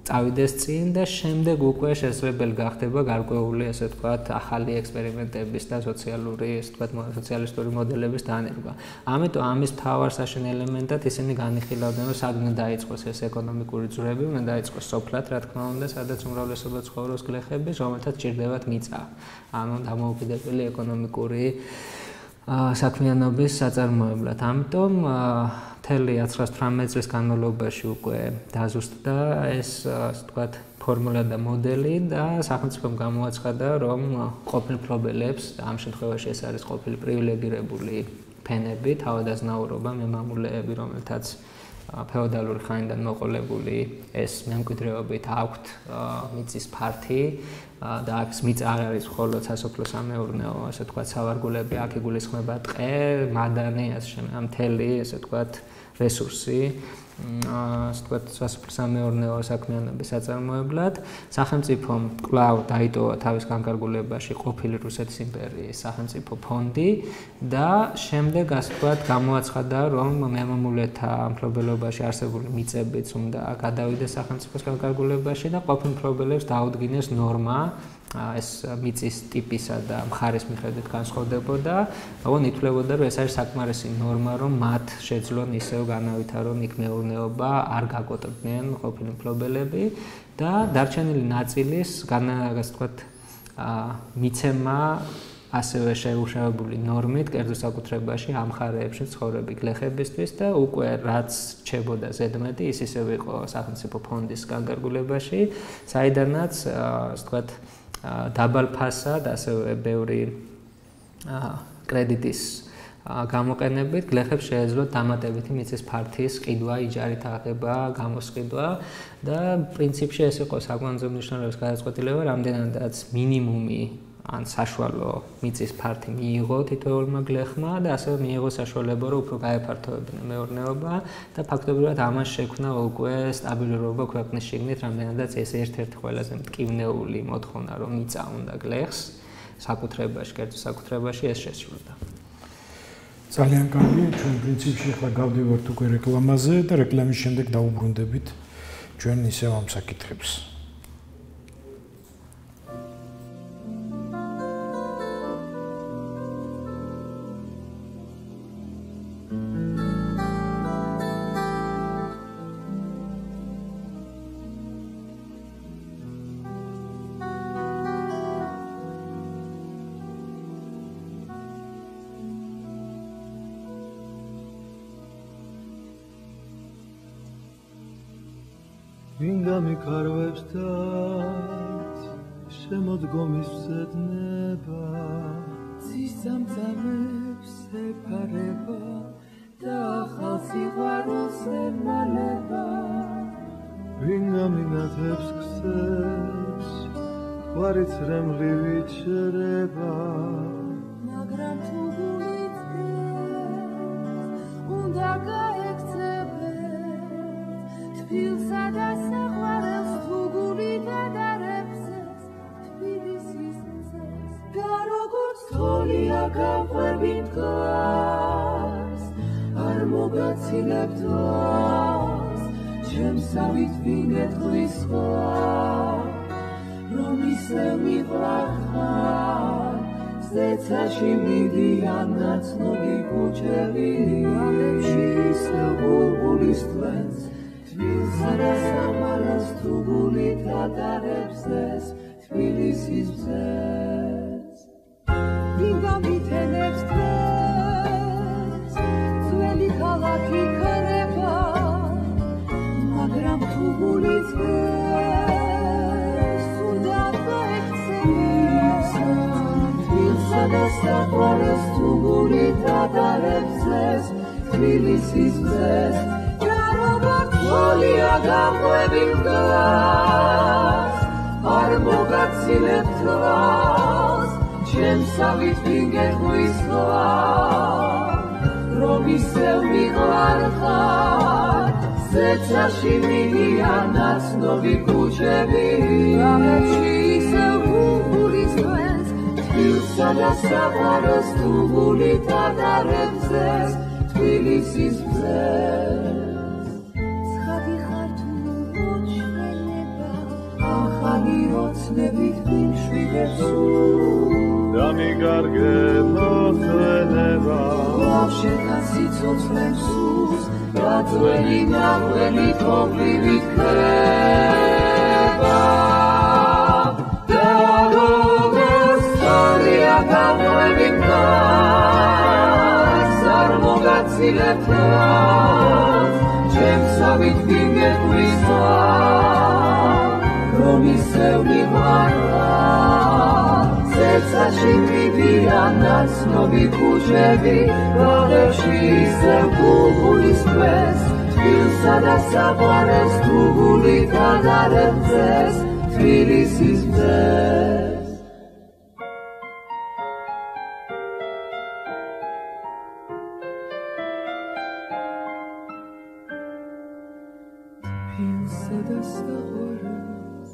წავიდეს წინ და შემდეგ უკვე შესაძლებელი გახდება გარკვეული, ასე ვთქვათ, ახალი ექსპერიმენტების და სოციალური, ასე ვთქვათ, სოციალისტური მოდელების დანერგვა. ამიტომ ამის მთავარ საშინელ ელემენტად ისინი განიხილავდნენ, რომ სად უნდა დაიწყოს ეს ეკონომიკური ძვრები, უნდა დაიწყოს სოფლად, რა თქმა უნდა, სადაც უმრავლესობა ცხოვრობს გლეხების, რომელთაც ჭირდებათ მიწა. ანუ დამოუკიდებელი ეკონომიკური საქმიანობის საწარმოებლად. ამიტომ მთელი 1918 წლის განმავლობაში უკვე დაზუსტდა ეს, ასე ვთქვათ, ფორმულა და მოდელი და სახელმწიფომ გამოაცხადა, რომ ყოფილ მფლობელებს, ამ შემთხვევაში ეს არის ყოფილი პრივილეგირებული ფენები, თავადაზნაურობა, მემამულეები, რომელთაც ფეოდალური ხანიდან მოყოლებული ეს მემკვიდრეობით აქვთ მიწის ფართი და აქ მიწა არ არის მხოლოდ სასოფლო-სამეურნეო, ასე ვთქვათ, სავარგულები, აქ იგულისხმება ტყე, მადანი, ასე შემდეგ, მთელი, ასე ვთქვათ, რესურსი, ასე ვთქვათ, სასოფლო-სამეურნეო საქმიანობის საწარმოებლად. სახელმწიფომ კვლავ დაიტოვა თავის განკარგულებაში ყოფილი რუსეთის იმპერიის სახელმწიფო ფონდი და შემდეგ, ასე ვთქვათ, გამოაცხადა, რომ მემამულეთა მფლობელობაში არსებული მიწებიც უნდა გადავიდეს სახელმწიფოს განკარგულებაში და ყოფილ მფლობელებს დაუდგინეს ნორმა, ეს მიწის ტიპისა და მხარის მიხედვით განსხვავდებოდა, ოღონდ ითვლებოდა, რომ ეს არის საკმარისი ნორმა, რომ მათ შეძლონ ისევ განავითარონ იქ მეურნეობა, არ გაკოტრდნენ ყოფილი მფლობელები და დარჩენილი ნაწილის ასე ვთქვათ, მიცემა ასევე შეუშავებული ნორმით კერძო საკუთრებაში ამ მხარეებში ცხოვრები გლეხებისთვის და უკვე რაც რჩებოდა ზედმეტი, ის ისევ იყო სახელმწიფო ფონდის განკარგულებაში, საიდანაც, ასე ვთქვათ, დაბალ ფასად, ასევე ბევრი კრედიტის გამოყენებით გლეხებს შეეძლოთ დამატებითი მიწის ფართის ყიდვა, იჯარით აღება, გამოსყიდვა და პრინციპში ეს იყო საკმაოდ მნიშვნელოვანი გადაწყვეტილება, რამდენადაც მინიმუმი ან საშუალო მიწის ფართი მიიღო თითოეულმა გლეხმა და ასევე მიიღო საშუალება, რომ უფრო გაეფართოებინა მეურნეობა და ფაქტობრივად ამას შექმნა უკვე სტაბილურობა ქვეყნის შიგნით, რამდენადაც ეს ერთ-ერთი ყველაზე მტკივნეული მოთხოვნა, რომ მიწა უნდა გლეხს საკუთრებაში, კერძო საკუთრებაში ეს შესრულდა. ძალიან კარგი, ჩვენ პრინციპში ახლა გავდივართ უკვე რეკლამაზე და რეკლამის შემდეგ დაუბრუნდებით ჩვენ ისევ ამ საკითხებს. გამიკარვებს და შემოდგომის ვზედნება ცისამწამებს ეფარება და ახალ სიყვარულს ემალება ვინ გამინათებს ქსებს გვარიც რემლივი ჩერება მაგრამ თუ გულიწევს უნდა გაექცევეს თბილსა და საყვარელს თუ გული დადარებს თბილისის მზეს და როგორც თოლია გამყვები მდგას არ მოგაცილებთ вас ჩემსავით ვინგეთყვის სხვა რომ ისე მიყვარხარ ზეცაში მიდიან ნაცნობი ქუჩები ალებში ისევ ბულბულის თვენს თბილსა და საყვარელს თუ გულით ადარებს ეს თბილისის მზეს ვინ გამიტენებს დღეს ძველი ქალაქი ქრება მაგრამ თუ გულიწევს უნდა გაექცევას თბილსა და საყვარელს თუ გულით ადარებს ეს თბილისის მზეს და როგორც თოლია გამყვები მდგას არ მოგაცილებთ вас ჩემსავით ვინგეთყვის სხვა რომ ისევ მიყვარხარ ზეცაში მიდიან ნაცნობი ქუჩები ამებში ისევ ბულბულის თვენს თბილსა და საყვარელს თუ გულით ადარებს ეს თბილისის მზეს ცხადი ხარ თუ მოჩვენება ახალი როცნებით ვიმშვიდებს და მიგარგე მოხენება ლავშეთა სიცოცხლემ სულს და ძველი ნაღველი თოვლივით ქრება და როგორც თოლია გამყვები მდგას არ მოგაცილებთ вас ჩემსავით ვინგეთყვის სხვა რომ ისევ მიყვარხარ ზეცაში მიდიან ნაცნობი ქუჩები ბაღებში ისევ ბულბულის თვენს თბილსა და საყვარელს თუ გულით ადარებს ეს თბილისის მზეს თბილსა და საყვარელს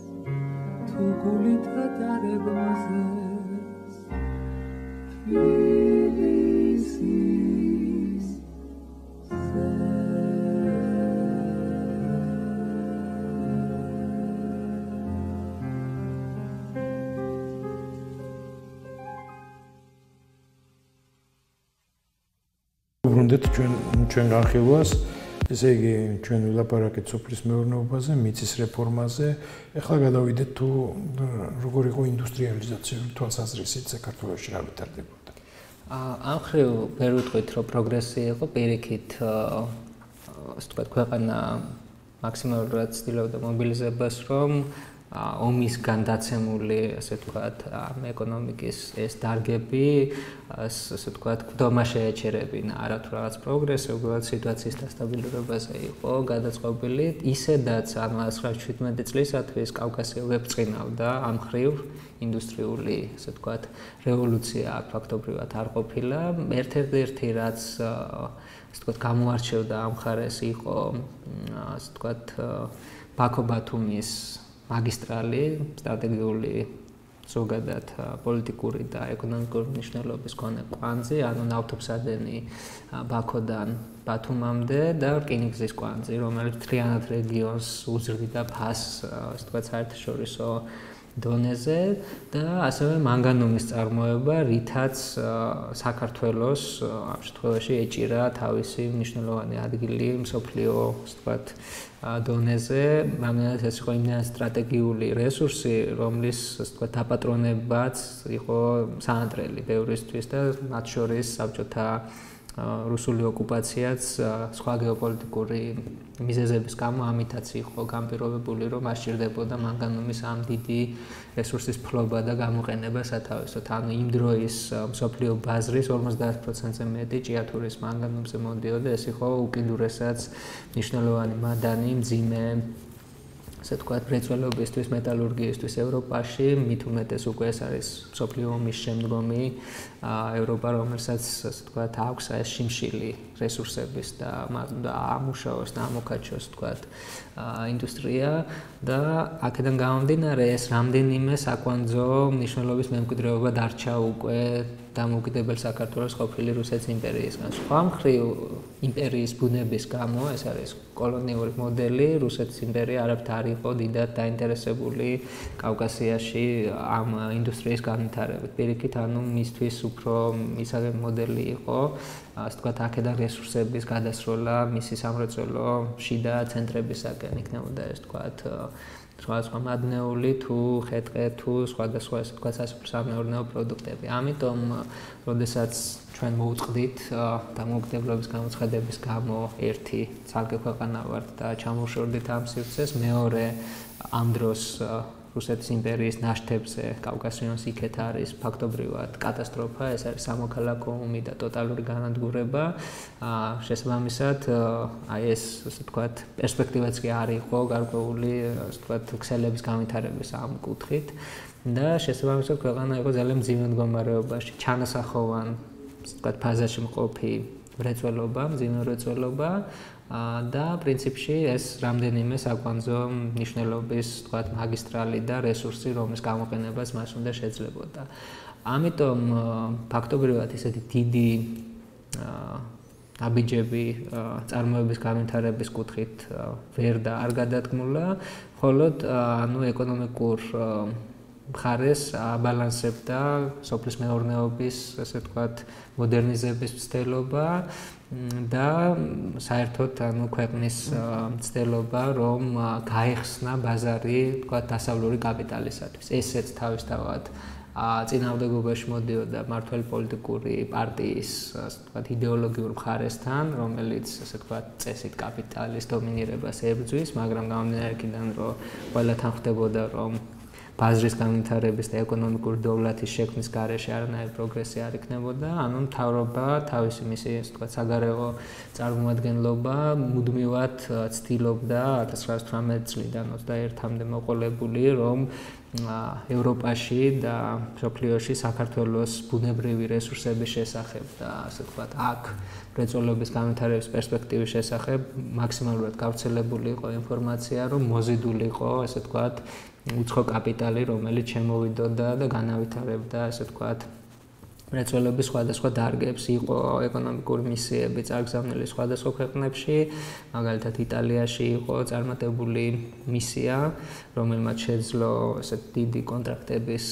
თუ გულით ადარებ მზეს თბილისის უბრუნდეთ ჩვენ განხილვას ესე იგი ჩვენ ვილაპარაკეთ სოფლის მეურნეობაზე, მიწის რეფორმაზე. ეხლა გადავიდეთ თუ როგორ იყო ინდუსტრიალიზაციური თვალსაზრისით საქართველოში რა ვითარდებოდა. ამ ხრივ ვერ ვიტყვით რომ პროგრესი იყო პირიქით ასე ვთქვათ ქვეყანა მაქსიმალურად ცდილობდა მობილიზებას რომ ომის განდაცემული ასე ვთქვათ ეკონომიკის ეს დარგები ასე ვთქვათ გვდომა შეეჩერებინა არა თუ რაღაც პროგრესი უბრალოდ სიტუაციის დასტაბილურებაზე იყო გადაწყობილი ისედაც ანუ 1917 წლისათვის კავკასია ვებწყინავდა ამ ხრივ ინდუსტრიული ასე ვთქვათ რევოლუცია ფაქტობრივად არ ყოფილა ერთ-ერთი რაც ასე ვთქვათ გამოარჩევდა ამ მხარეს იყო ასე ვთქვათ ბაქო-ბათუმის მაგისტრალი სტრატეგიული ზოგადად პოლიტიკური და ეკონომიკური მნიშვნელობის მქონე კვანძი, ანუ ნავთობსადენი ბაქოდან ბათუმამდე და რკინიგზის კვანძი, რომელიც მთლიანად რეგიონს უძღვიდა ფასს, ასე ვთქვათ, საერთაშორისო დონეზე და ასევე მანგანუმის წარმოება, რითაც საქართველოს ამ შემთხვევაში ეჭირა თავისი მნიშვნელოვანი ადგილი მსოფლიო, ასე ვთქვათ, დონეზე, მაგრამ ეს იყო იმდენად სტრატეგიული რესურსი, რომლის, ასე ვთქვათ, დაპატრონებაც იყო საანტრელი ბევრისთვის და მათ შორის საბჭოთა რუსული ოკუპაციაც სხვა გეოპოლიტიკური მიზეზების გამო ამითაც იყო განპირობებული, რომ არ სჭირდებოდა მანგანუმის ამ დიდი რესურსის ფლობა და გამოყენება სათავისოდ. ანუ იმ დროის მსოფლიო ბაზრის 50%-ზე მეტი ჭიათურის მანგანუმზე მოდიოდა, ეს იყო უკიდურესად მნიშვნელოვანი მადანი, მძიმე ასე ვთქვათ, მრეწველობისთვის, მეტალურგიისთვის ევროპაში, მით უმეტეს უკვე ეს არის მსოფლიო ომის შემდგომი ევროპა, რომელსაც ასე ვთქვათ, აქვს ეს შიმშილი რესურსების და ამუშავოს და ამოქაჩოს ვთქვათ, ინდუსტრია და აქედან გამომდინარე ეს რამდენიმე საკვანძო მნიშვნელობის მემკვიდრეობა დარჩა უკვე დამოუკიდებელ საქართველოს ყოფილი რუსეთის იმპერიისგან. სხვა მხრივ იმპერიის ბუნების გამო ეს არის კოლონიური მოდელი, რუსეთის იმპერია არაფრით არ იყო დიდად დაინტერესებული კავკასიაში ამ ინდუსტრიის განვითარებით. პირიქით, ანუ მისთვის უფრო მისაღები მოდელი იყო, ასე ვთქვათ, აქედან რესურსების გადასროლა მისი სამრეწველო შიდა ცენტრებისაკენ იქნებოდა ეს ვთქვათ სხვადასხვა მადნეული თუ ხეტყე თუ სხვადასხვა ასე ვთქვათ სასოფლო-სამეურნეო პროდუქტები. ამიტომ, როდესაც ჩვენ მოვუწყდით დამოუკიდებლობის გამოცხადების გამო ერთი ცალკე ქვეყანა ვართ და ჩამოვშორდით ამ სივრცეს, მეორე ამ დროს რუსეთის იმპერიის ნაშთებზე კავკასიონის იქეთ არის ფაქტობრივად კატასტროფა, ეს არის სამოქალაქო ომი და ტოტალური განადგურება. შესაბამისად, აი ეს ასე ვთქვათ, პერსპექტივაც კი არ იყო გარკვეული ასე ვთქვათ, ქსელების განვითარების ამ კუთხით და შესაბამისად ქვეყანა იყო ძალიან მძიმე მდგომარეობაში, ჩანასახოვან ასე ვთქვათ, ფაზაში მყოფი მრეწველობა, მძიმე მრეწველობა და პრინციპში ეს რამდენიმე საკვანძო მნიშვნელობის, ვთქვათ, მაგისტრალი და რესურსი, რომლის გამოყენებას მას უნდა შეძლებოდა. ამიტომ ფაქტობრივად ესეთი დიდი აბიჯები წარმოების განვითარების კუთხით ვერ და არ გადადგმულა, მხოლოდ ანუ ეკონომიკურ მხარეს აბალანსებდა სოფლის მეურნეობის, ასე ვთქვათ, მოდერნიზების მცდელობა და საერთოდ ანუ ქვეყნის მცდელობა, რომ გაეხსნა ბაზარი, ვთქვათ, დასავლური კაპიტალისათვის. ესეც თავისთავად წინააღმდეგობაში მოდიოდა მართველი პოლიტიკური პარტიის, ასე ვთქვათ, იდეოლოგიურ მხარესთან, რომელიც, ასე ვთქვათ, წესით კაპიტალის დომინირებას ებრძვის, მაგრამ გამომდინარე იქიდან, რომ ყველათან ხვდებოდა, რომ ბაზრის განვითარების და ეკონომიკური დოვლათის შექმნის გარეშე არანაირი პროგრესი არ იქნებოდა, ანუ მთავრობა თავისი მისი, ასე ვთქვათ, საგარეო წარმომადგენლობა მუდმივად ცდილობდა 1918 წლიდან 21-მდე მოყოლებული, რომ ევროპაში და მსოფლიოში საქართველოს ბუნებრივი რესურსების შესახებ და ასე ვთქვათ, აქ მრეწველობის განვითარების პერსპექტივის შესახებ მაქსიმალურად გავრცელებული იყო ინფორმაცია, რომ მოზიდული იყო, ასე ვთქვათ, უცხო კაპიტალი, რომელიც შემოვიდოდა და განავითარებდა, ასე ვთქვათ, მრეწველობის სხვადასხვა დარგებს, იყო ეკონომიკური მისიები წარგზავნილი სხვადასხვა ქვეყნებში, მაგალითად იტალიაში იყო წარმატებული მისია, რომელმაც შეძლო ესეთ დიდი კონტრაქტების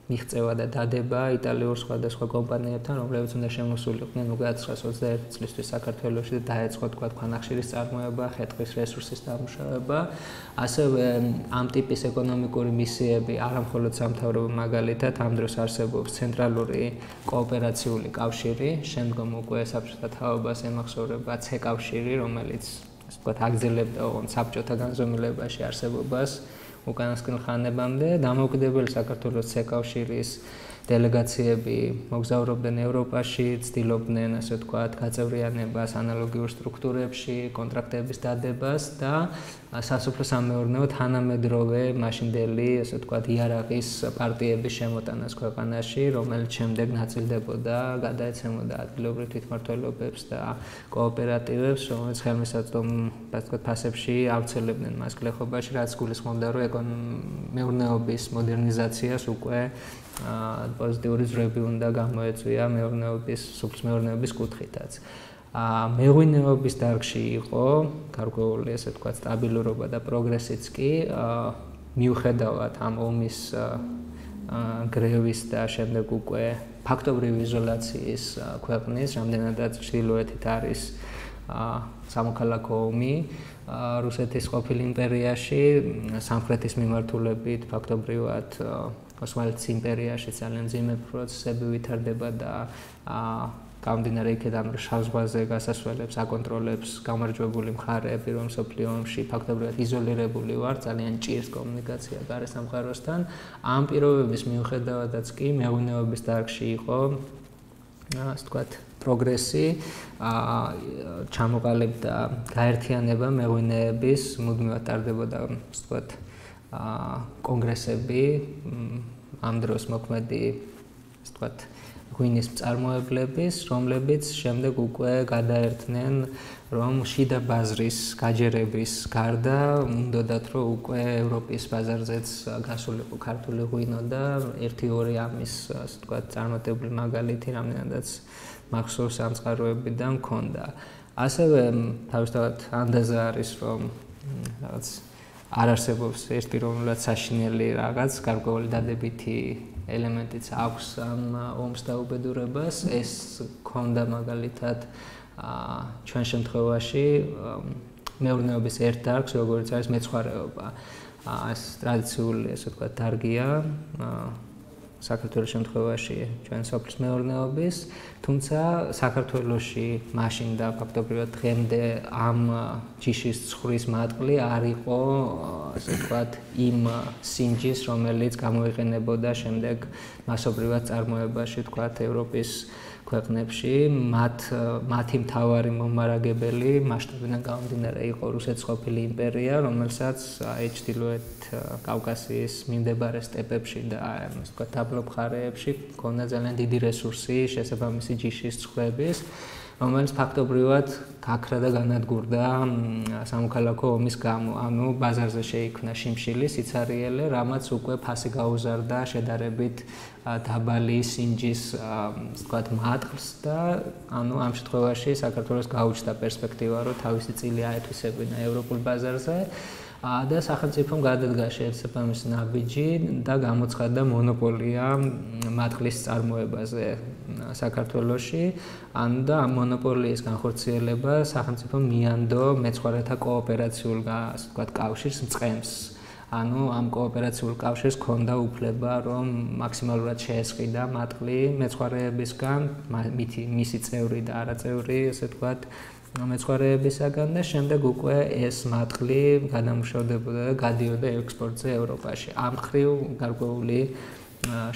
მიღწევა და დადება იტალიურ სხვადასხვა კომპანიებთან, რომლებიც უნდა შემოსულიყვნენ უკვე 1921 წლისთვის საქართველოში და დაეწყო თქვა ქვანახშირის წარმოება, ხე-ტყის რესურსის დამუშავება. ასევე ამ ტიპის ეკონომიკური მისიები არა მხოლოდ სამთავრობო, მაგალითად ამ დროს არსებობს ცენტრალური კოოპერაციული კავშირი, შემდგომ უკვე საბჭოთა თაობას ემახსოვრება ცე-კავშირი, რომელიც ასე ვთქვათ აგრძელებდა საბჭოთა განზომილებაში არსებობას უკანასკნელ ხანებამდე. დამოუკიდებელი საქართველოს ცე-კავშირის დელეგაციები მოგზაურობდნენ ევროპაში, ცდილობდნენ ასე ვთქვათ გაწევრიანებას ანალოგიურ სტრუქტურებში, კონტრაქტების დადებას და სასოფლო-სამეურნეო თანამედროვე მაშინდელი ასე ვთქვათ იარაღის პარტიების შემოტანას ქვეყანაში, რომელიც შემდეგ ნაწილდებოდა, გადაეცემოდა ადგილობრივ თვითმმართველობებს და კოოპერატივებს, რომელიც ხელმისაწვდომ ფასებში ავრცელებდნენ მას გლეხობაში, რაც გულისხმობდა, რომ მეურნეობის მოდერნიზაციას უკვე პოზიტიური ძრები უნდა გამოეწვია მეურნეობის, სოფლის მეურნეობის კუთხითაც. მეღვინეობის დარგში იყო გარკვეული ასე ვთქვათ სტაბილურობა და პროგრესიც კი მიუხედავად ამ ომის გრევის და შემდეგ უკვე ფაქტობრივი იზოლაციის ქვეყნის, რამდენადაც ჩრდილოეთით არის სამოქალაქო ომი რუსეთის ყოფილ იმპერიაში, სამხრეთის მიმართულებით ფაქტობრივად ოსმალეთის იმპერიაში ძალიან მძიმე პროცესები ვითარდება და გამომდინარე იქიდან, რომ შავ ზღვაზე გასასვლელებს აკონტროლებს გამარჯვებული მხარე პირველ მსოფლიო ომში, ფაქტობრივად იზოლირებული ვარ, ძალიან ჭირს კომუნიკაცია გარე სამყაროსთან. ამ პირობების მიუხედავადაც კი მეღვინეობის დარგში იყო, ასე ვთქვათ, პროგრესი ჩამოყალიბდა გაერთიანება მეღვინეების მუდმივად ტარდებოდა ასე ვთქვათ კონგრესები ამ დროს მოქმედი ასე ვთქვათ ღვინის მწარმოებლების რომლებიც შემდეგ უკვე გადაერთნენ რომ შიდა ბაზრის გაჯერების გარდა უნდათ რომ უკვე ევროპის ბაზარზეც გასულიყო ქართული ღვინო და 1-2 ამის ასე ვთქვათ წარმატებული მაგალითი რამდენადაც მახსოვს ამ წყაროებიდან მქონდა. ასევე თავისთავად ანდაზა არის რომ რაღაც არ არსებობს ერთპიროვნულად საშინელი რაღაც გარკვეული დადებითი ელემენტიც აქვს ამ ომს დაუბედურებას ეს ქონდა მაგალითად ჩვენ შემთხვევაში მეურნეობის ერთ დარგს როგორც არის მეცხვარეობა ეს ტრადიციული ასე ვთქვათ დარგია საქართველოს შემთხვევაში ჩვენ სოფლის მეურნეობის თუმცა საქართველოში მაშინ და ფაქტობრივად დღემდე ამ ჯიშის ცხვრის მატყლი არ იყო ასე ვთქვათ იმ სინჯის რომელიც გამოიყენებოდა შემდეგ მასობრივად წარმოებაში ვთქვათ ევროპის ქვეყნებში მათი მთავარი მომარაგებელი მასშტაბიდან გამომდინარე იყო რუსეთის ყოფილი იმპერია რომელსაც ჩრდილოეთ კავკასიის მიმდებარე სტეპებში და ასე ვთქვათ დაბლობ მხარეებში ჰქონდა ძალიან დიდი რესურსი შესაბამისი ჯიშის ცხვრების რომელიც ფაქტობრივად გაქრა და განადგურდა სამოქალაქო ომის გამო ანუ ბაზარზე შეიქმნა შიმშილი სიცარიელე რამაც უკვე ფასი გაუზარდა შედარებით დაბალი სინჯის ვთქვათ მატყლს და ანუ ამ შემთხვევაში საქართველოს გაუჩნდა პერსპექტივა რომ თავისი წილი აეთვისებინა ევროპულ ბაზარზე და სახელმწიფომ გადადგა შესაბამისი ნაბიჯი და გამოცხადდა მონოპოლია მატყლის წარმოებაზე საქართველოში ანუ და ამ მონოპოლიის განხორციელება სახელმწიფომ მიანდო მეცხვარეთა კოოპერაციულ ასე ვთქვათ კავშირს მწყემს ანუ ამ კოოპერაციულ კავშირს ჰქონდა უფლება რომ მაქსიმალურად შეესყიდა მატყლი მეცხვარეებისგან მისი წევრი და არაწევრი ასე ვთქვათ მეცხვარეებისაგან და შემდეგ უკვე ეს მატყლი გადამუშავდებოდა და გადიოდა ექსპორტზე ევროპაში. ამ მხრივ გარკვეული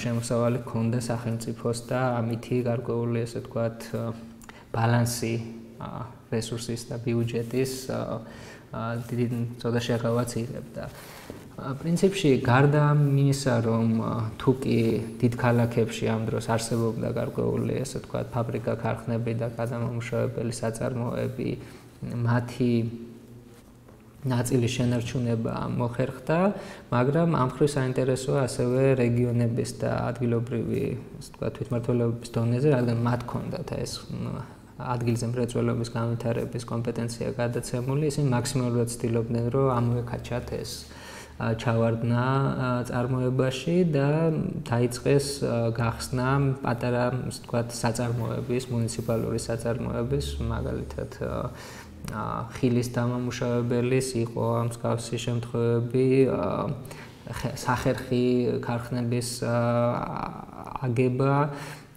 შემოსავალი ჰქონდა სახელმწიფოს და ამითი გარკვეული ასე ვთქვათ ბალანსი რესურსის და ბიუჯეტის დიდი ცოტა შეღავაც იღებდა. პრინციპში გარდა იმისა რომ თუკი დიდ ქალაქებში ამ დროს არსებობდა გარკვეული ასე ვთქვათ ფაბრიკა ქარხნები და გადამამუშავებელი საწარმოები მათი ნაწილის შენარჩუნება მოხერხდა მაგრამ ამ მხრივ საინტერესოა ასევე რეგიონების და ადგილობრივი ასე ვთქვათ თვითმმართველობის დონეზე რადგან მათ ჰქონდათ ეს ადგილზე მრეწველობის განვითარების კომპეტენცია გადაცემული ისინი მაქსიმალურად ცდილობდნენ რომ ამოეკაჩათ ეს ჩავარდნა წარმოებაში და დაიწყეს გახსნა პატარა ასე ვთქვათ საწარმოების მუნიციპალური საწარმოების მაგალითად ხილის დამამუშავებელის იყო ამ მსგავსი შემთხვევები სახერხი ქარხნების აგება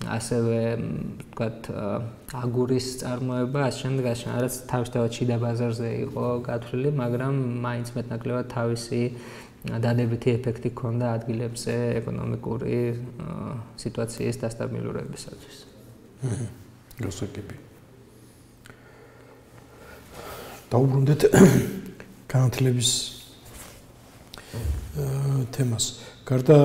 ასევე ვთქვათ აგურის წარმოება ასე შემდეგ რაც თავისთავად შიდა ბაზარზე იყო გათვლილი მაგრამ მაინც მეტნაკლებად თავისი დადებითი ეფექტი ჰქონდა ადგილებზე ეკონომიკური სიტუაციის დასტაბილურებისათვის. გასაგები. დაუბრუნდეთ განათლების თემას. გარდა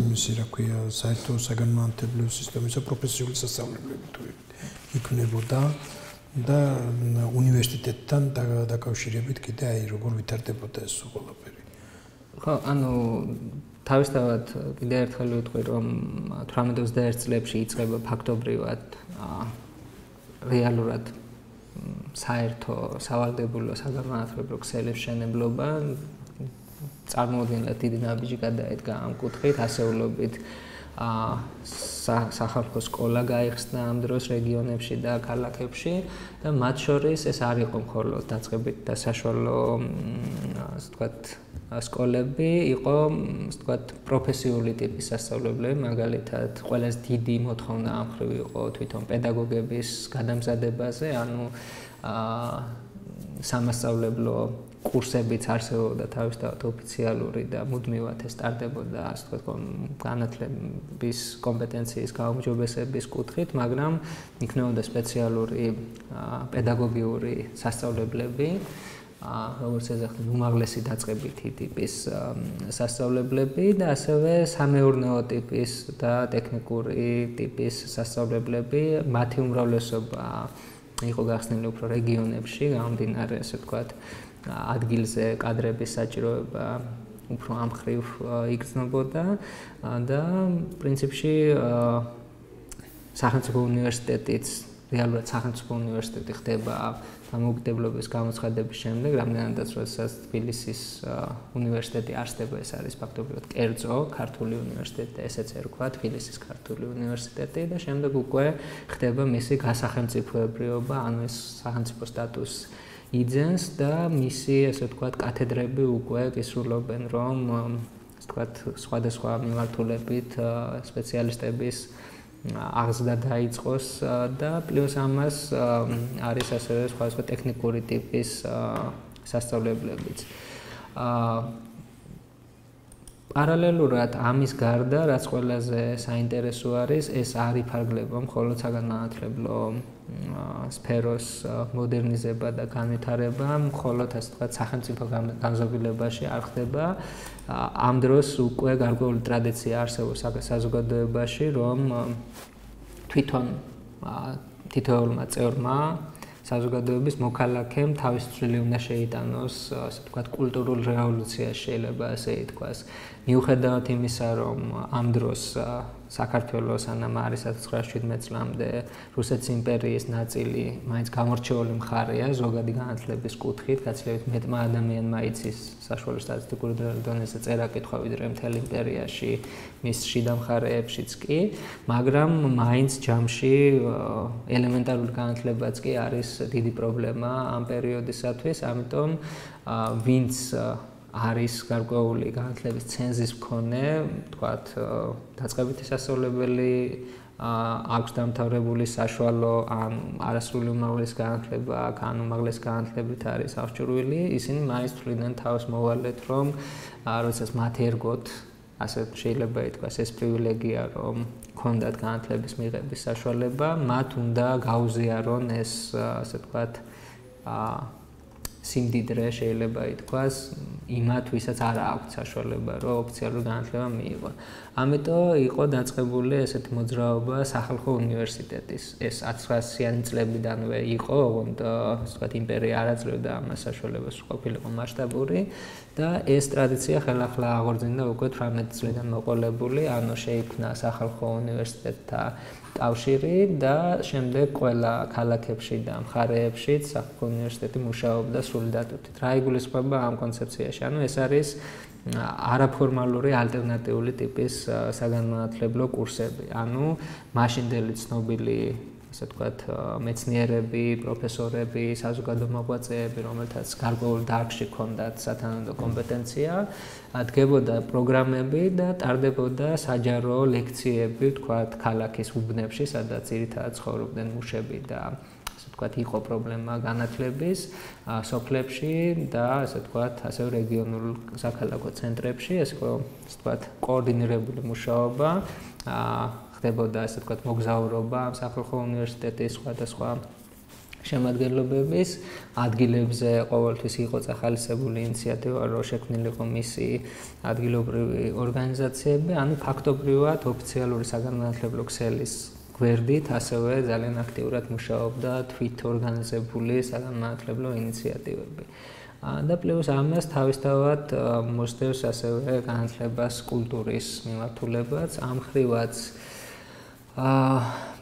მისი რა ქვია საერთო საგანმანათლებლო სისტემისა პროფესიული სასწავლებლები თუ იქნებოდა და უნივერსიტეტთან დაკავშირებით კიდე აი როგორ ვითარდებოდა ეს ყველაფერი. ხო, ანუ თავისთავად კიდე ერთხელ ვიტყვი რომ 18-21 წლებში იწყება ფაქტობრივად რეალურად საერთო სავალდებულო საგანმანათლებლო ქსელების შენებლობა წარმოუდგენლად დიდი ნაბიჯი გადაედგა ამ კუთხით ასეულობით სახალხო სკოლა გაიხსნა ამ დროს რეგიონებში და ქალაქებში და მათ შორის ეს არ იყო მხოლოდ დაწყებით და საშუალო ასე ვთქვათ სკოლები იყო ასე ვთქვათ პროფესიული ტიპის სასწავლებლები მაგალითად ყველაზე დიდი მოთხოვნა ამ მხრივ იყო თვითონ პედაგოგების გადამზადებაზე ანუ სამასწავლებლო კურსებიც არსებობდა თავისთავად ოფიციალური და მუდმივად ეს ტარდებოდა ასე ვთქვათ განათლების კომპეტენციის გაუმჯობესების კუთხით, მაგრამ იქნებოდა სპეციალური პედაგოგიური სასწავლებლები, როგორც ეძახდნენ, უმაღლესი დაწყებითი ტიპის სასწავლებლები და ასევე სამეურნეო ტიპის და ტექნიკური ტიპის სასწავლებლები, მათი უმრავლესობა იყო გახსნილი უფრო რეგიონებში, გამომდინარე, ასე ვთქვათ, ადგილზე კადრების საჭიროება უფრო ამ მხრივ იგრძნობოდა და პრინციპში სახელმწიფო უნივერსიტეტიც რეალურად სახელმწიფო უნივერსიტეტი ხდება დამოუკიდებლობის გამოცხადების შემდეგ, რამდენადაც როდესაც თბილისის უნივერსიტეტი არსდება, ეს არის ფაქტობრივად კერძო ქართული უნივერსიტეტი და ესეც ერქვა თბილისის ქართული უნივერსიტეტი და შემდეგ უკვე ხდება მისი გასახელმწიფოებრიობა, ანუ ეს სახელმწიფო სტატუსს იძენს და მისი, ასე ვთქვათ, კათედრები უკვე კისრულობენ, რომ ასე ვთქვათ, სხვადასხვა მიმართულებით სპეციალისტების აღზრდა დაიწყოს და პლუს ამას არის ასევე სხვადასხვა ტექნიკური ტიპის სასწავლებლებიც. პარალელურად ამის გარდა, რაც ყველაზე საინტერესო არის, ეს არ იფარგლება მხოლოდ საგანმანათლებლო სფეროს მოდერნიზება და განვითარება, მხოლოდ ასე ვთქვათ, სახელმწიფო განზოგილებაში არ ხდება. ამ დროს უკვე გარკვეული ტრადიცია არსებობს საზოგადოებაში, რომ თვითონ თითოეულმა წევრმა საზოგადოების მოქალაქემ თავის წვლილი უნდა შეიტანოს, ასე ვთქვათ, კულტურულ რევოლუციაში შეიძლება ასე ითქვას. მიუხედავად იმისა, რომ ამ დროს საქართველოს სანამ არის 1917 წლამდე რუსეთის იმპერიის ნაწილი მაინც გამორჩეული მხარეა ზოგადი განათლების კუთხით, გაცილებით მეტმა ადამიანმა იცის საშუალო სტატისტიკური დონეზე წერა-კითხვა, ვიდრე მთელ იმპერიაში მის შიდა მხარეებშიც კი, მაგრამ მაინც ჯამში ელემენტარული განათლებაც კი არის დიდი პრობლემა ამ პერიოდისათვის, ამიტომ ვინც არის გარკვეული განათლების ცენზის მქონე, თქვათ, დაწყებითი სასწავლებელი აქვს დამთავრებული საშუალო ან არასრული უმაღლესი განათლება, ან უმაღლესი განათლებით არის აღჭურვილი, ისინი მაინც თვლიდნენ თავს მოვალეთ, რომ როდესაც მათ ერგოთ, ასე შეიძლება ითქვას, ეს პრივილეგია, რომ ჰქონდათ განათლების მიღების საშუალება, მათ უნდა გაუზიარონ ეს, ასე ვთქვათ, სიმდიდრე შეიძლება ითქვას იმათ, ვისაც არ აქვს საშუალება, რომ ოფიციალური განათლება მიიღო. ამიტომ იყო დაწყებული ესეთი მოძრაობა სახალხო უნივერსიტეტის. ეს 1900-იანი წლებიდანვე იყო, ოღონდ ასე ვთქვათ, იმპერია არ აძლევდა ამას საშუალებას, ყოფილიყო მასშტაბური და ეს ტრადიცია ხელახლა აღორძინდა უკვე 18 წლიდან მოყოლებული, ანუ შეიქმნა სახალხო უნივერსიტეტთა კავშირი და შემდეგ ყველა ქალაქებში და მხარეებში სახალხო უნივერსიტეტი მუშაობდა სრული დატვირთვით. რა იგულისხმება ამ კონცეფციაში? ანუ ეს არის არაფორმალური ალტერნატიული ტიპის საგანმანათლებლო კურსები. ანუ მაშინდელი ცნობილი, ასე ვთქვათ, მეცნიერები, პროფესორები, საზოგადო მოღვაწეები, რომელთაც გარკვეულ დარგში ჰქონდათ სათანადო კომპეტენცია, დგებოდა პროგრამები და ტარდებოდა საჯარო ლექციები, ვთქვათ, ქალაქის უბნებში, სადაც ძირითადად ცხოვრობდნენ მუშები და ასე ვთქვათ, იყო პრობლემა განათლების სოფლებში და ასე ვთქვათ, ასევე რეგიონულ საქალაქო ცენტრებში, ეს იყო, ასე ვთქვათ, კოორდინირებული მუშაობა, ხდებოდა, ასე ვთქვათ, მოგზაურობა სახალხო უნივერსიტეტის სხვადასხვა შემადგენლობების ადგილებზე ყოველთვის იყო წახალისებული ინიციატივა, რომ შექმნილიყო მისი ადგილობრივი ორგანიზაციები, ანუ ფაქტობრივად ოფიციალური საგანმანათლებლო ქსელის გვერდით ასევე ძალიან აქტიურად მუშაობდა თვითორგანიზებული საგანმანათლებლო ინიციატივები. და პლუს ამას თავისთავად მოსდევს ასევე განათლებას კულტურის მიმართულებაც, ამ ხრივაც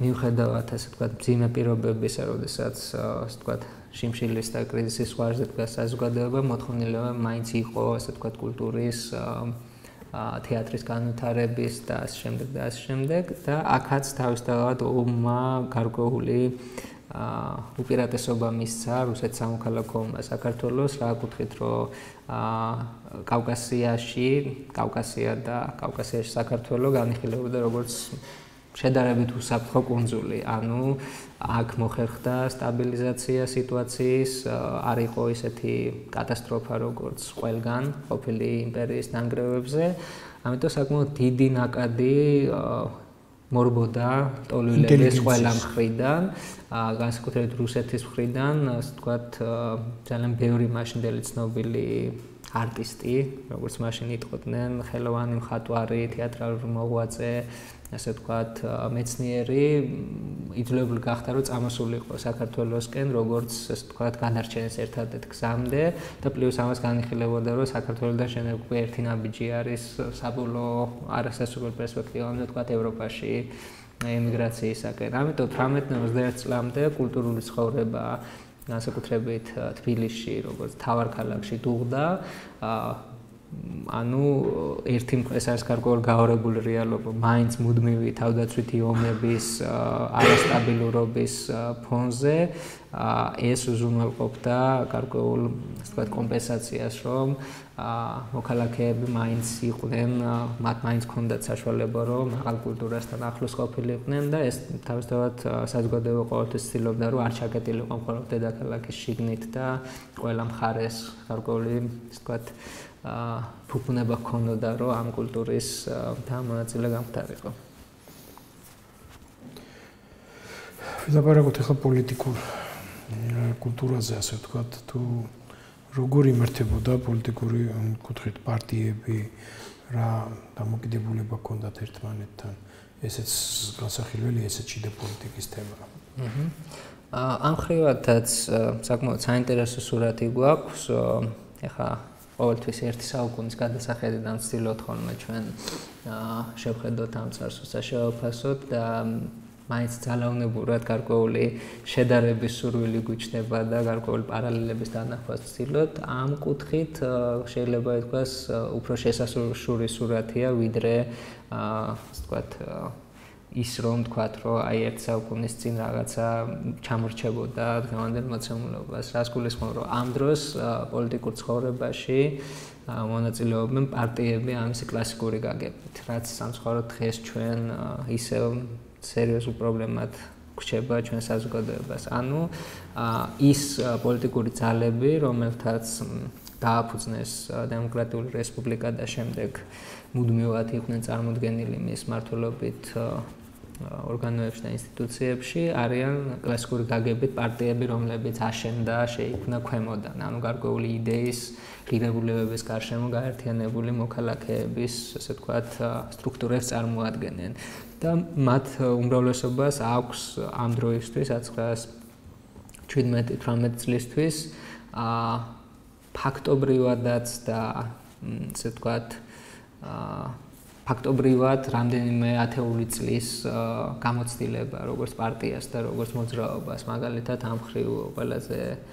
მიუხედავად, ასე ვთქვათ, მძიმე პირობებისა, როდესაც, ასე ვთქვათ, შიმშილის და კრიზისის ზღვარზე დგას საზოგადოება, მოთხოვნილება მაინც იყო, ასე ვთქვათ, კულტურის თეატრის განვითარების და ასე შემდეგ და ასე შემდეგ და აქაც თავისთავად ომმა გარკვეული უპირატესობა მისცა რუსეთის სამოქალაქო ომმა საქართველოს, რა კუთხით, რომ კავკასიაში საქართველო განიხილებოდა როგორც შედარებით უსაფრთხო კუნძული, ანუ აქ მოხერხდა სტაბილიზაცია სიტუაციის, არ იყო ისეთი კატასტროფა, როგორც ყველგან ყოფილი იმპერიის ნანგრევებზე, ამიტომ საკმაოდ დიდი ნაკადი მორბოდა ტოლვილების ყველა მხრიდან, განსაკუთრებით რუსეთის მხრიდან, ასე ვთქვათ, ძალიან ბევრი მაშინდელი ცნობილი არტისტი, როგორც მაშინ იტყოდნენ, ხელოვანი მხატვარი, თეატრალური მოღვაწე, ასე ვთქვათ, მეცნიერი, იძულებული გახდა, რომ წამოსულიყო საქართველოსკენ, როგორც ასე ვთქვათ, განარჩენის ერთადერთ გზამდე და პლუს ამას განიხილებოდა, რომ საქართველოსთან შემდეგ უკვე ერთი ნაბიჯი არის საბოლოო არასასურველ პერსპექტივამდე, ვთქვათ, ევროპაში ემიგრაციისაკენ. ამიტომ 18-21 წლამდე კულტურული ცხოვრება განსაკუთრებით თბილისში, როგორც მთავარ ქალაქში დუღდა, ანუ ერთი მხარეს არის გარკვეულ გაორებული რეალობა, მაინც მუდმივი თავდაცვითი ომების, არასტაბილურობის ფონზე ეს უზრუნველყოფდა გარკვეულ, ასე ვთქვათ, კომპენსაციას, რომ მოქალაქეები მაინც იყვნენ, მათ მაინც ჰქონდათ საშუალება, რომ მაღალ კულტურასთან ახლოს ყოფილიყვნენ და ეს თავისთავად საზოგადოება ყოველთვის ცდილობდა, რომ არ ჩაკეტილიყო მხოლოდ დედაქალაქის შიგნით და ყველა მხარეს გარკვეული, ასე ვთქვათ, ფუფუნება ჰქონოდა, რომ ამ კულტურის მონაწილე გამხდარიყო. ვილაპარაკოთ ახლა პოლიტიკურ კულტურაზე, ასე ვთქვათ, თუ როგორ იმართებოდა პოლიტიკური კუთხით პარტიები, რა დამოკიდებულება ჰქონდათ ერთმანეთთან, ესეც განსახილველი, ესეც შიდა პოლიტიკის თემა. ამ ხრივადაც საკმაოდ საინტერესო სურათი გვაქვს, ახლა ყოველთვის ერთი საუკუნის გადასახედიდან ვცდილობთ ხოლმე ჩვენ შევხედოთ ამ წარსულს საშეაფასოთ და მაინც ძალაუნებურად გარკვეული შედარების სურვილი გვიჩნდება და გარკვეული პარალელების დანახვას ვცდილობთ. ამ კუთხით შეიძლება ითქვას უფრო შესასრული სურათია, ვიდრე ასე ვთქვათ ის რომ თქვათ, რომ აი ერთ საუკუნის წინ რაღაცა ჩამორჩებოდა დღევანდელ მოცემულობას. რას გულისხმობ, რომ ამ დროს პოლიტიკურ ცხოვრებაში მონაწილეობენ პარტიები ამისი კლასიკური გაგებით, რაც სამწუხაროდ დღეს ჩვენ ისევ სერიოზულ პრობლემად გვჩება ჩვენ საზოგადოებას. ანუ ის პოლიტიკური ძალები, რომელთაც დააფუძნეს დემოკრატიული რესპუბლიკა და შემდეგ მუდმივად იყვნენ წარმოდგენილი მის მმართველობით ორგანოებში და ინსტიტუციებში, არიან კლასიკური გაგებით პარტიები, რომლებიც აშენდა, შეიქმნა ქვემოდან, ანუ გარკვეული იდეის, ღირებულებების გარშემო გაერთიანებული მოქალაქეების, ასე ვთქვათ, სტრუქტურებს წარმოადგენენ. და მათ უმრავლესობას აქვს ამ დროისთვის 1917-18 წლისთვის ფაქტობრივადაც და ასე ვთქვათ ფაქტობრივად რამდენიმე ათეული წლის გამოცდილება როგორც პარტიას და როგორც მოძრაობას, მაგალითად ამ ხრივ ყველაზე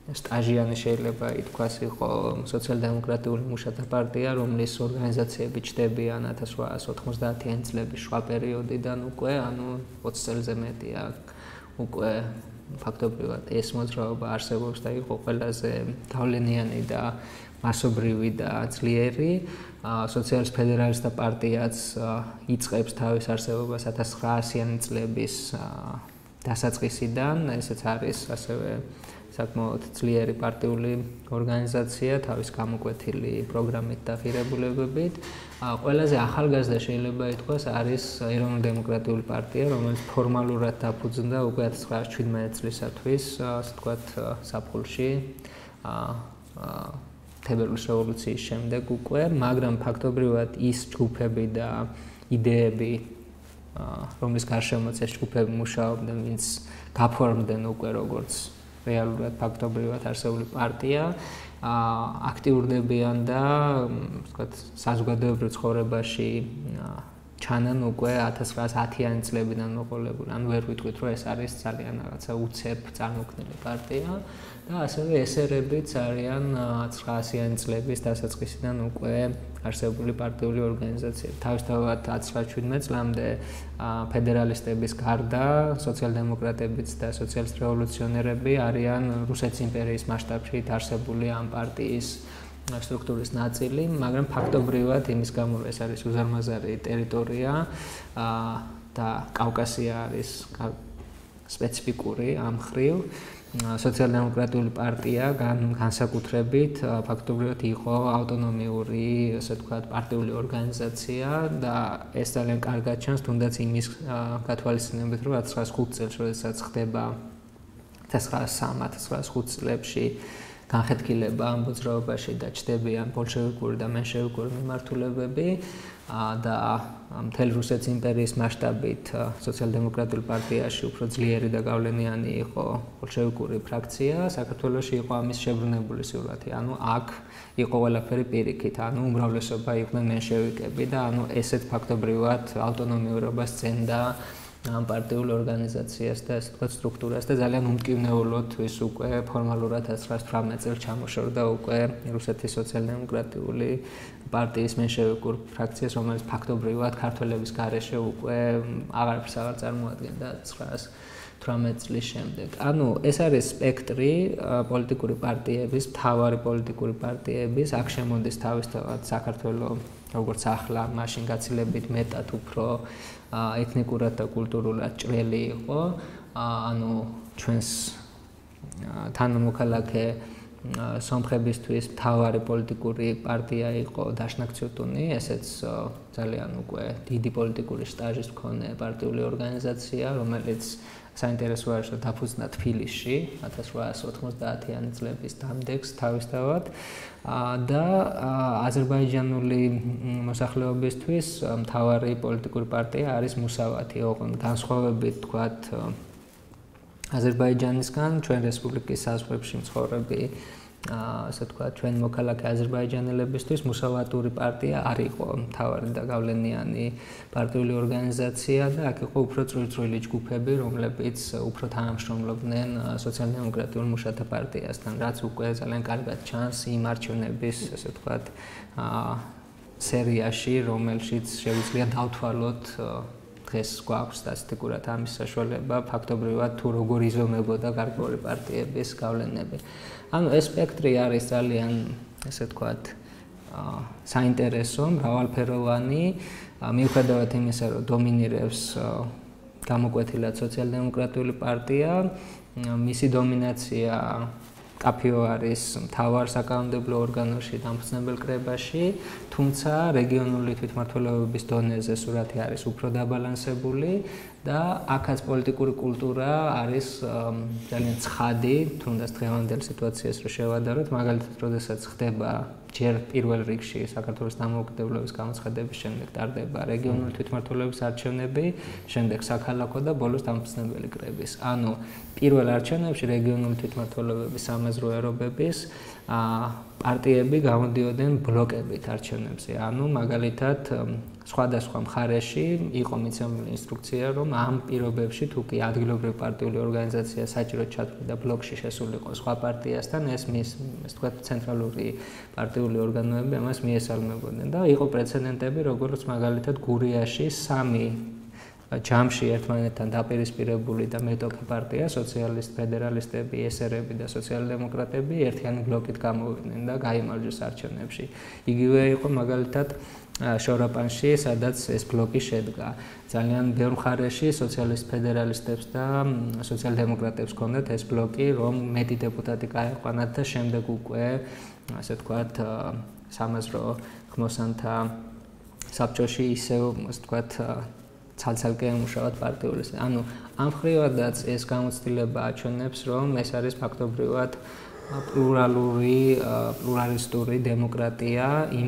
სტაჟიანი შეიძლება ითქვას იყო სოციალ-დემოკრატიული მუშათა პარტია, რომლის ორგანიზაციები ჩნდებიან 1890-იანი წლების შუა პერიოდიდან უკვე, ანუ 20 წელზე მეტია უკვე ფაქტობრივად ეს მოძრაობა არსებობს და იყო ყველაზე გავლენიანი და მასობრივი და ძლიერი. სოციალისტ ფედერალისტთა პარტიაც იწყებს თავის არსებობას 1900-იანი წლების დასაწყისიდან, ესეც არის ასევე საკმაოდ ძლიერი პარტიული ორგანიზაცია, თავის გამოკვეთილი პროგრამით და ღირებულებებით. ყველაზე ახალგაზრდა შეიძლება ითქვას არის ეროვნულ-დემოკრატიული პარტია, რომელიც ფორმალურად დაფუძნდა უკვე 1917 წლისათვის, ასე ვთქვათ, ზაფხულში, თებერვლის რევოლუციის შემდეგ უკვე, მაგრამ ფაქტობრივად ის ჯგუფები და იდეები, რომლის გარშემოც ეს ჯგუფები მუშაობდნენ, ვინც გაფორმდნენ უკვე როგორც რეალურად ფაქტობრივად არსებული პარტია, აქტიურდებიან და ვთქვათ, საზოგადოებრივ ცხოვრებაში ჩანან უკვე 1910-იანი წლებიდან მოყოლებული. ანუ ვერ ვიტყვით, რომ ეს არის ძალიან რაღაცა უცებ წარმოქმნილი პარტია და ასევე ესერებიც არიან 1900-იანი წლების დასაწყისიდან უკვე არსებული პარტიული ორგანიზაციები. თავისთავად 1917 წლამდე ფედერალისტების გარდა სოციალ-დემოკრატებიც და სოციალისტ რევოლუციონერები არიან რუსეთის იმპერიის მასშტაბში არსებული ამ პარტიის სტრუქტურის ნაწილი, მაგრამ ფაქტობრივად იმის გამო ეს არის უზარმაზარი ტერიტორია, და კავკასია არის სპეციფიკური ამ ხრივ. სოციალ-დემოკრატიული პარტია განსაკუთრებით ფაქტობრივად იყო ავტონომიური, ასე ვთქვათ, პარტიული ორგანიზაცია და ეს ძალიან კარგად ჩანს, თუნდაც იმის გათვალისწინებით, რომ 1905 წელს, როდესაც ხდება 1903-1905 წლებში განხეთქილება ამ მოძრაობაში და ჩდებიან ბოლშევიკური და მენშევიკური მიმართულებები და მთელი რუსეთის იმპერიის მასშტაბით სოციალ-დემოკრატიულ პარტიაში უფრო ძლიერი და გავლენიანი იყო ბოლშევიკური ფრაქცია, საქართველოში იყო ამის შებრუნებული სურათი. ანუ აქ იყო ყველაფერი პირიქით, ანუ უმრავლესობა იყვნენ მენშევიკები და ანუ ესეთ ფაქტობრივად ავტონომიურობას წენდა ამ პარტიულ ორგანიზაციას და ასე ვთქვათ სტრუქტურას და ძალიან უმკვნევლოდ ის უკვე ფორმალურად 1918 წელს ჩამოშორდა უკვე რუსეთის სოციალ-დემოკრატიული პარტიის მენშევიკურ ფრაქციას, რომელიც ფაქტობრივად ქართველების გარეშე უკვე აღარაფერს აღარ წარმოადგენდა 1918 წლის შემდეგ. ანუ ეს არის სპექტრი პოლიტიკური პარტიების, მთავარი პოლიტიკური პარტიების, აქ შემოდის თავისთავად საქართველოს როგორც ახლა მაშინ გაცილებით მეტად უფრო ეთნიკურად და კულტურულად ჭრელი იყო, ანუ ჩვენს თანამოქალაქე სომხებისთვის მთავარი პოლიტიკური პარტია იყო დაშნაკციუტუნი, ესეც ძალიან უკვე დიდი პოლიტიკური სტაჟის მქონე პარტიული ორგანიზაცია, რომელიც საინტერესო არის, რომ დაფუძნა თბილისში 1890-იანი წლების დამდეგს თავისთავად და აზერბაიჯანული მოსახლეობისთვის მთავარი პოლიტიკური პარტია არის მუსავათი, ოღონდ განსხვავებით თქვათ აზერბაიჯანისგან, ჩვენ რესპუბლიკის საზღვრებში მცხოვრები ასე ვთქვათ, ჩვენ მოქალაქე აზერბაიჯანელებისთვის მუსავატური პარტია არ იყო მთავარი და გავლენიანი პარტიული ორგანიზაცია და აქ იყო უფრო წვრილ-წვრილი ჯგუფები, რომლებიც უფრო თანამშრომლობდნენ სოციალ-დემოკრატიულ მუშათა პარტიასთან, რაც უკვე ძალიან კარგად ჩანს იმ არჩევნების, ასე ვთქვათ, სერიაში, რომელშიც შეუძლია დავთვალოთ დღეს გვაქვს სტატისტიკურად ამის საშუალება, ფაქტობრივად თუ როგორ იზომებოდა გარკვეული პარტიების გავლენები. ანუ ეს სპექტრი არის ძალიან, ესე ვთქვათ, საინტერესო, მრავალფეროვანი, მიუხედავად იმისა, რომ დომინირებს გამოკვეთილად სოციალ-დემოკრატიული პარტია, მისი დომინაცია კაფიო არის მთავარ საკანონმდებლო ორგანოში დამფუძნებელ კრებაში, თუმცა რეგიონული თვითმმართველობების დონეზე სურათი არის უფრო დაბალანსებული და აქაც პოლიტიკური კულტურა არის ძალიან ცხადი, თუნდაც დღევანდელ სიტუაციას რო შევადაროთ, მაგალითად, როდესაც ხდება ჯერ პირველ რიგში საქართველოს დამოუკიდებლობის გამოცხადების შემდეგ ტარდება რეგიონული თვითმმართველობის არჩევნები, შემდეგ საქალაქო და ბოლოს დამფუძნებელი კრების. ანუ პირველ არჩევნებში რეგიონული თვითმმართველობების სამაზროერობების პარტიები გამოდიოდნენ ბლოკებით არჩევნებზე. ანუ მაგალითად სხვადასხვა მხარეში იყო მიცემული ინსტრუქცია, რომ ამ პირობებში თუ კი ადგილობრივი პარტიული ორგანიზაცია საჭიროდ ჩათვლიდა ბლოკში შესულიყო სხვა პარტიასთან, ეს მის, ასე ვთქვათ, ცენტრალური პარტიული ორგანოები ამას მიესალმებოდნენ და იყო პრეცედენტები, როგორც მაგალითად გურიაში 3 ჯამში ერთმანეთთან დაპირისპირებული და მეტოქე პარტია, სოციალისტ ფედერალისტები, ესერები და სოციალ-დემოკრატები ერთიანი ბლოკით გამოვიდნენ და გაიმარჯვეს არჩევნებში. იგივე იყო მაგალითად შორაპანში, სადაც ეს ბლოკი შედგა. ძალიან ბევრ მხარეში სოციალისტ ფედერალისტებს და სოციალ-დემოკრატებს ჰქონდათ ეს ბლოკი, რომ მეტი დეპუტატი გაეყვანათ და შემდეგ უკვე, ასე ვთქვათ, სამაზრო ხმოსანთა საბჭოში ისევ, ასე ვთქვათ, ცალ-ცალკე ემუშავათ პარტიულის. ანუ ამ მხრივადაც ეს გამოცდილება აჩვენებს, რომ ეს არის ფაქტობრივად პლურალისტური დემოკრატია იმ